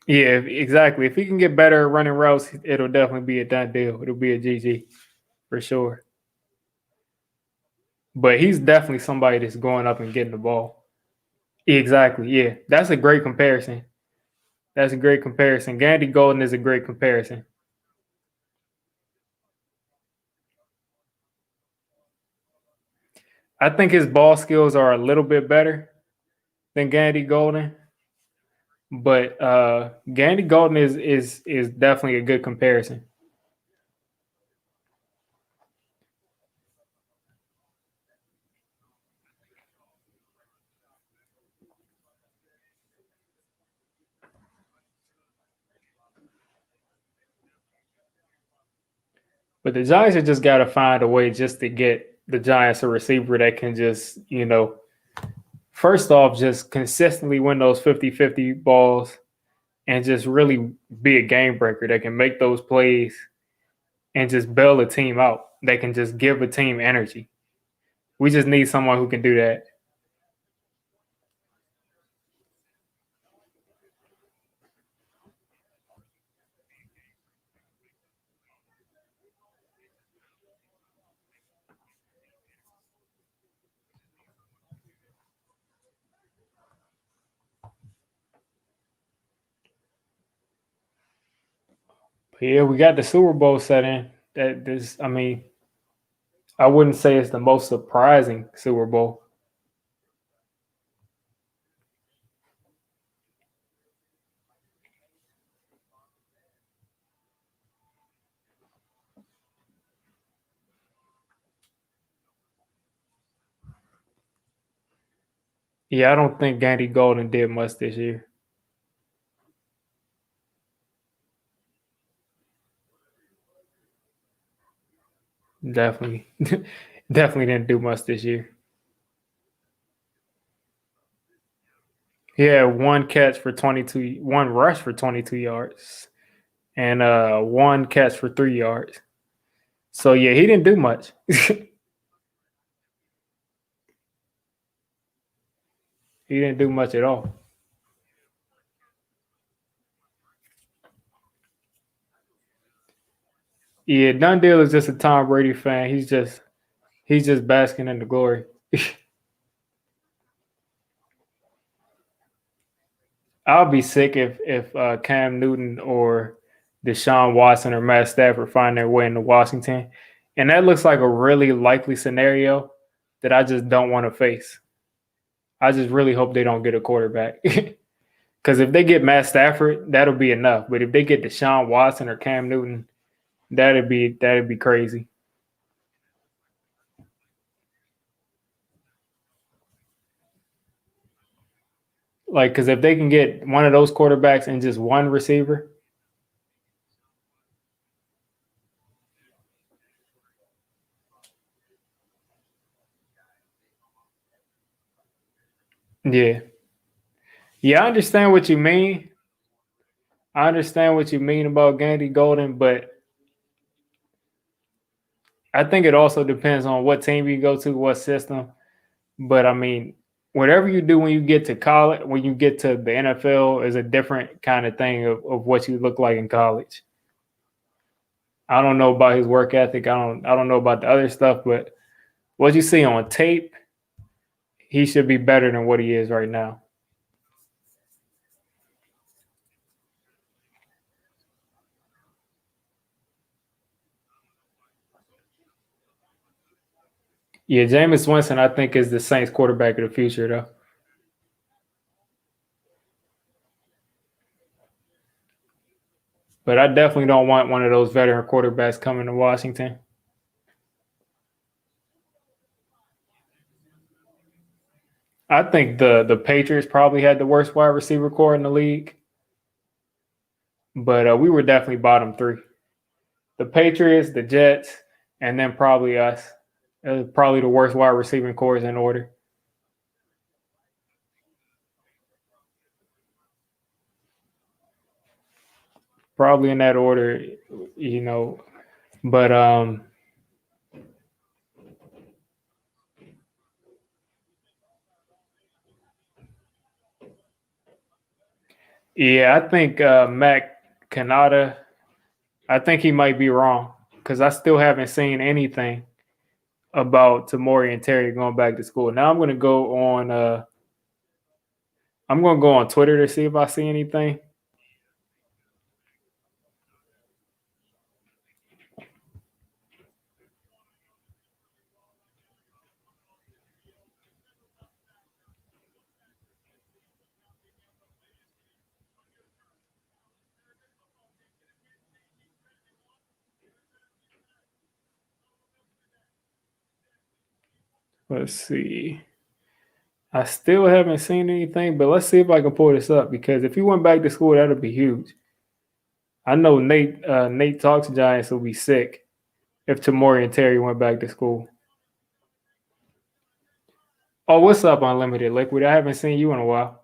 Yeah, exactly. If he can get better at running routes, it'll definitely be a done deal. It'll be a GG for sure. But he's definitely somebody that's going up and getting the ball. Exactly. Yeah, that's a great comparison. That's a great comparison. Gandy Golden is a great comparison. I think his ball skills are a little bit better than Gandy Golden, but Gandy Golden is definitely a good comparison. But the Giants have just got to find a way just to get the Giants a receiver that can just, first off, just consistently win those 50-50 balls and just really be a game breaker that can make those plays and just bail a team out. That can just give a team energy. We just need someone who can do that. But yeah, we got the Super Bowl set in. I mean, I wouldn't say it's the most surprising Super Bowl. Yeah, I don't think Gandy Golden did much this year. Definitely, definitely didn't do much this year. He had one catch for 22, one rush for 22 yards, and one catch for 3 yards. So yeah, he didn't do much. He didn't do much at all. Yeah, Dundee is just a Tom Brady fan. He's just basking in the glory. I'll be sick if Cam Newton or Deshaun Watson or Matt Stafford find their way into Washington, and that looks like a really likely scenario that I just don't want to face. I just really hope they don't get a quarterback. Because if they get Matt Stafford, that'll be enough. But if they get Deshaun Watson or Cam Newton, that'd be crazy. Like, because if they can get one of those quarterbacks and just one receiver, Yeah. Yeah, I understand what you mean. I understand what you mean about Gandy Golden, but I think it also depends on what team you go to, what system. But I mean, whatever you do when you get to college, when you get to the NFL, is a different kind of thing of what you look like in college. I don't know about his work ethic. I don't know about the other stuff, but what you see on tape, he should be better than what he is right now. Yeah, Jameis Winston, I think, is the Saints quarterback of the future, though. But I definitely don't want one of those veteran quarterbacks coming to Washington. I think the Patriots probably had the worst wide receiver core in the league, but we were definitely bottom three. The Patriots, the Jets, and then probably us. Probably the worst wide receiving cores in order. Probably in that order, you know. But yeah, I think Mac Canada. I think he might be wrong because I still haven't seen anything about Tamori and Terry going back to school. Now I'm gonna go on. I'm gonna go on Twitter to see if I see anything. Let's see. I still haven't seen anything, but let's see if I can pull this up because if he went back to school, that'll be huge. I know Nate Talks Giants will be sick if Tamori and Terry went back to school. Oh, what's up, Unlimited Liquid? I haven't seen you in a while.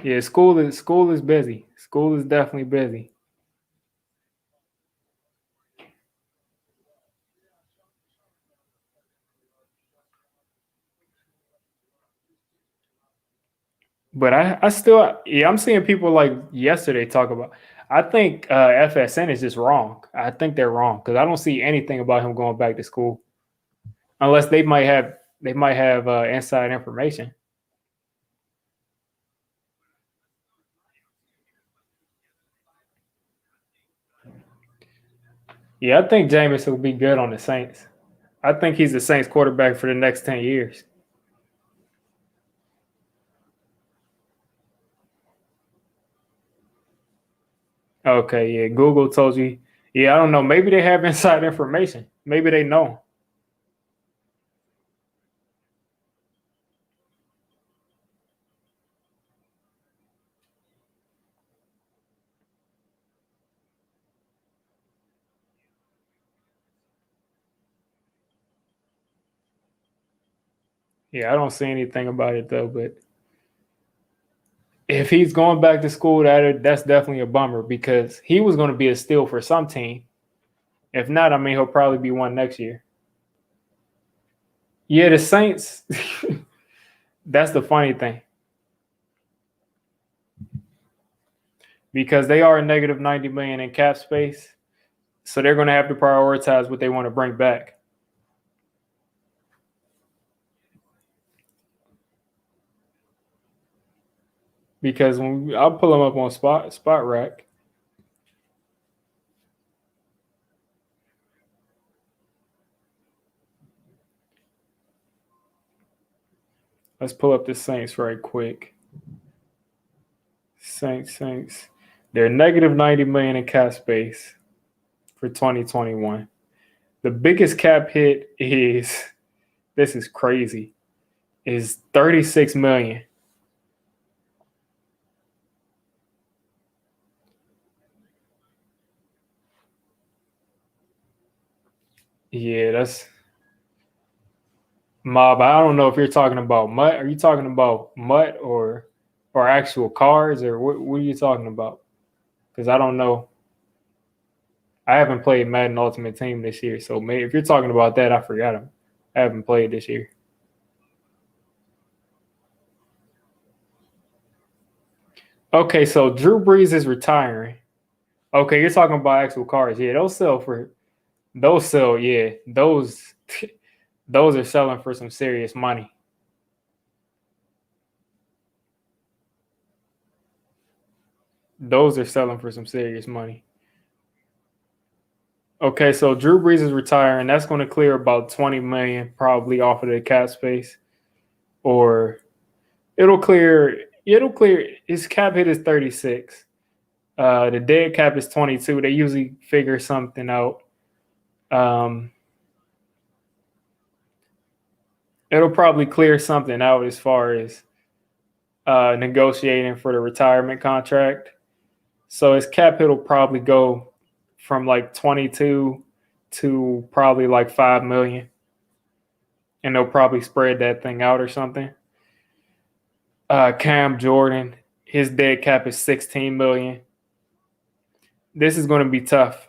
Yeah, school is busy. School is definitely busy. But I still yeah, I'm seeing people like yesterday talk about. I think FSN is just wrong. I think they're wrong because I don't see anything about him going back to school unless they might have inside information. Yeah, I think Jameis will be good on the Saints. I think he's the Saints quarterback for the next 10 years. Okay, yeah. Google told you. Yeah, I don't know. Maybe they have inside information. Maybe they know. Yeah, I don't see anything about it though. But if he's going back to school, that's definitely a bummer because he was going to be a steal for some team. If not, I mean, he'll probably be one next year. Yeah, the Saints. That's the funny thing because they are a negative 90 million in cap space, so they're going to have to prioritize what they want to bring back. Because I'll pull them up on spot rack. Let's pull up the Saints right quick. Saints. They're negative 90 million in cap space for 2021. The biggest cap hit is this is crazy. Is 36 million. Yeah, Mob, I don't know if you're talking about Mutt. Are you talking about Mutt or actual cars, or what are you talking about? Because I don't know. I haven't played Madden Ultimate Team this year, so maybe if you're talking about that, I forgot him. I haven't played this year. Okay, so Drew Brees is retiring. Okay, you're talking about actual cars. Yeah, those sell, yeah. Those are selling for some serious money. Those are selling for some serious money. Okay, so Drew Brees is retiring. That's going to clear about 20 million probably off of the cap space. Or it'll clear his cap hit is 36. The dead cap is 22. They usually figure something out. Um, it'll probably clear something out as far as negotiating for the retirement contract. So his cap hit will probably go from like 22 to probably like 5 million. And they'll probably spread that thing out or something. Cam Jordan, his dead cap is 16 million. This is going to be tough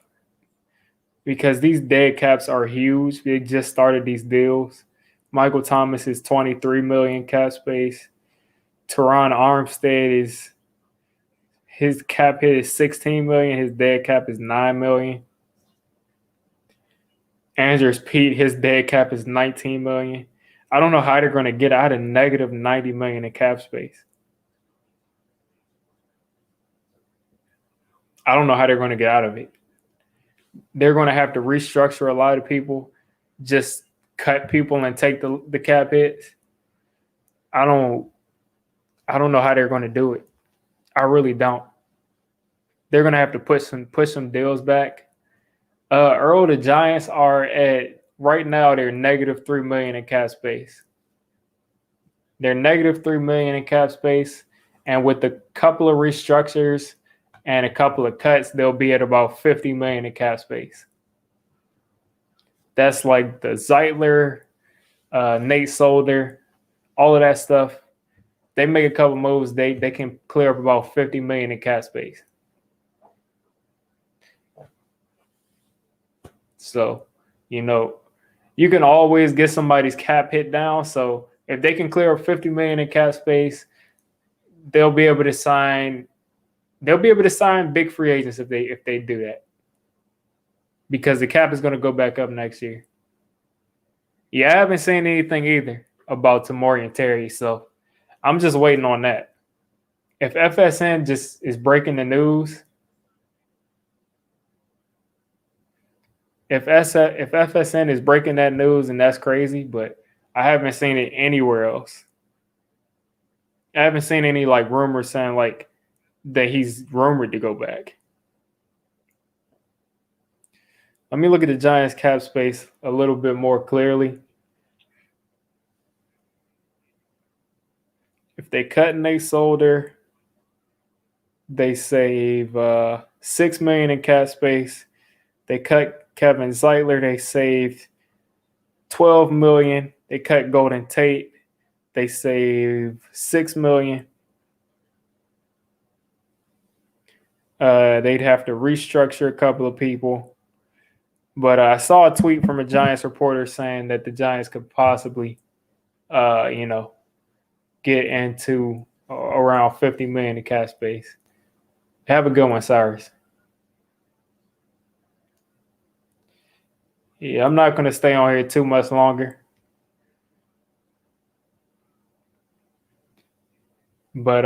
because these dead caps are huge. They just started these deals. Michael Thomas is 23 million cap space. Teron Armstead is his cap hit is 16 million. His dead cap is 9 million. Andrews Pete, his dead cap is 19 million. I don't know how they're going to get out of negative 90 million in cap space. I don't know how they're going to get out of it. They're going to have to restructure a lot of people, just cut people and take the cap hits. I don't know how they're going to do it. I really don't. They're going to have to push some deals back. Earl, the Giants are at right now. They're negative 3 million in cap space. They're negative 3 million in cap space, and with a couple of restructures and a couple of cuts, they'll be at about 50 million in cap space. That's like the Zeitler, Nate Solder, all of that stuff. They make a couple moves, they can clear up about 50 million in cap space. So, you can always get somebody's cap hit down. So if they can clear up 50 million in cap space, they'll be able to sign big free agents if they do that. Because the cap is going to go back up next year. Yeah, I haven't seen anything either about Tamori and Terry, so I'm just waiting on that. If FSN just is breaking the news, if FSN is breaking that news, and that's crazy, but I haven't seen it anywhere else. I haven't seen any like rumors saying like that he's rumored to go back. Let me look at the Giants cap space a little bit more clearly. If they cut Nate Solder, they save $6 million in cap space. They cut Kevin Zeitler, they saved $12 million. They cut Golden Tate, they save $6 million. They'd have to restructure a couple of people. But I saw a tweet from a Giants reporter saying that the Giants could possibly, get into around 50 million in cap space. Have a good one, Cyrus. Yeah, I'm not going to stay on here too much longer. But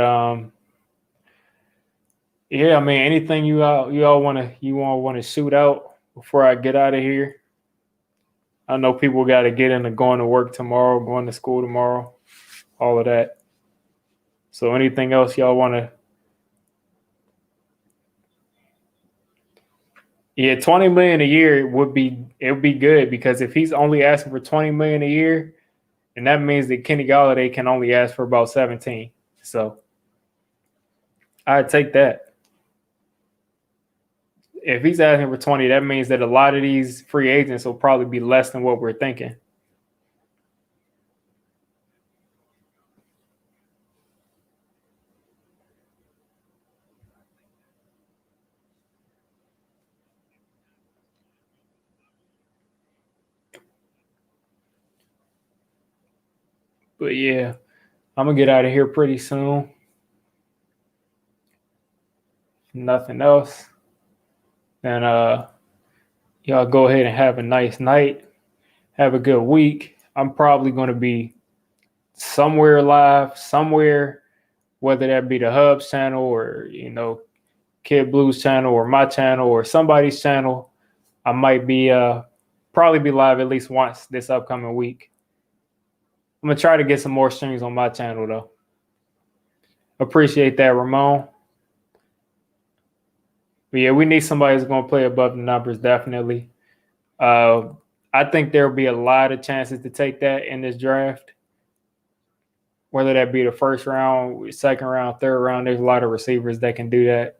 yeah, I mean, anything you all want to shoot out before I get out of here? I know people got to get into going to work tomorrow, going to school tomorrow, all of that. So anything else y'all want to? Yeah, 20 million a year would be good, because if he's only asking for 20 million a year, and that means that Kenny Golladay can only ask for about 17. So I'd take that. If he's asking for 20, that means that a lot of these free agents will probably be less than what we're thinking. But yeah, I'm gonna get out of here pretty soon. Nothing else. And y'all go ahead and have a nice night. Have a good week. I'm probably gonna be somewhere live, somewhere, whether that be the Hubs channel or Kid Blues channel or my channel or somebody's channel. I might be probably be live at least once this upcoming week. I'm gonna try to get some more streams on my channel though. Appreciate that, Ramon. But yeah, we need somebody who's gonna play above the numbers, definitely. I think there'll be a lot of chances to take that in this draft. Whether that be the first round, second round, third round, there's a lot of receivers that can do that.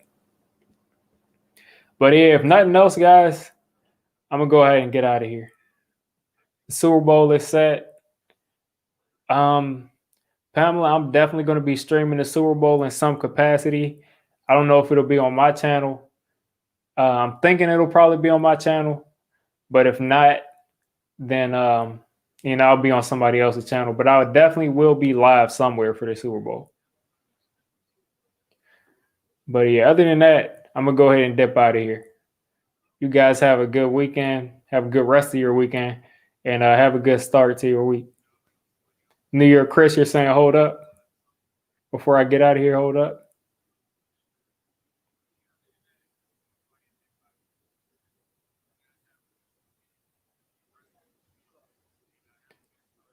But yeah, if nothing else, guys, I'm gonna go ahead and get out of here. The Super Bowl is set. Pamela, I'm definitely going to be streaming the Super Bowl in some capacity. I don't know if it'll be on my channel. I'm thinking it'll probably be on my channel, but if not, then I'll be on somebody else's channel. But I definitely will be live somewhere for the Super Bowl. But yeah, other than that, I'm gonna go ahead and dip out of here. You guys have a good weekend. Have a good rest of your weekend, and have a good start to your week. New York Chris, you're saying hold up before I get out of here. Hold up.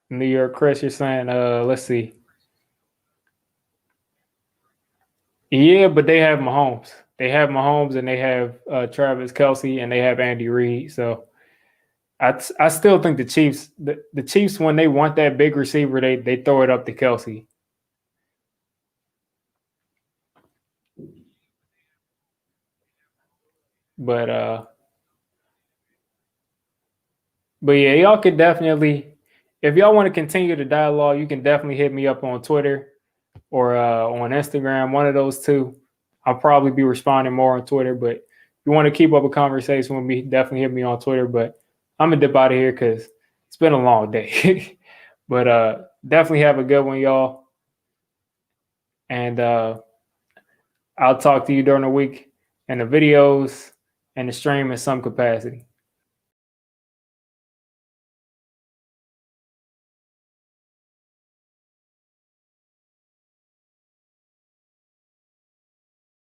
New York Chris, you're saying let's see. Yeah, but they have Mahomes. They have Mahomes, and they have Travis Kelce, and they have Andy Reid. So I still think the Chiefs, when they want that big receiver, they throw it up to Kelce. But yeah, y'all could definitely, if y'all want to continue the dialogue, you can definitely hit me up on Twitter or on Instagram, one of those two. I'll probably be responding more on Twitter, but if you want to keep up a conversation with me, definitely hit me on Twitter. But I'm gonna dip out of here because it's been a long day. But definitely have a good one, y'all. And I'll talk to you during the week and the videos and the stream in some capacity.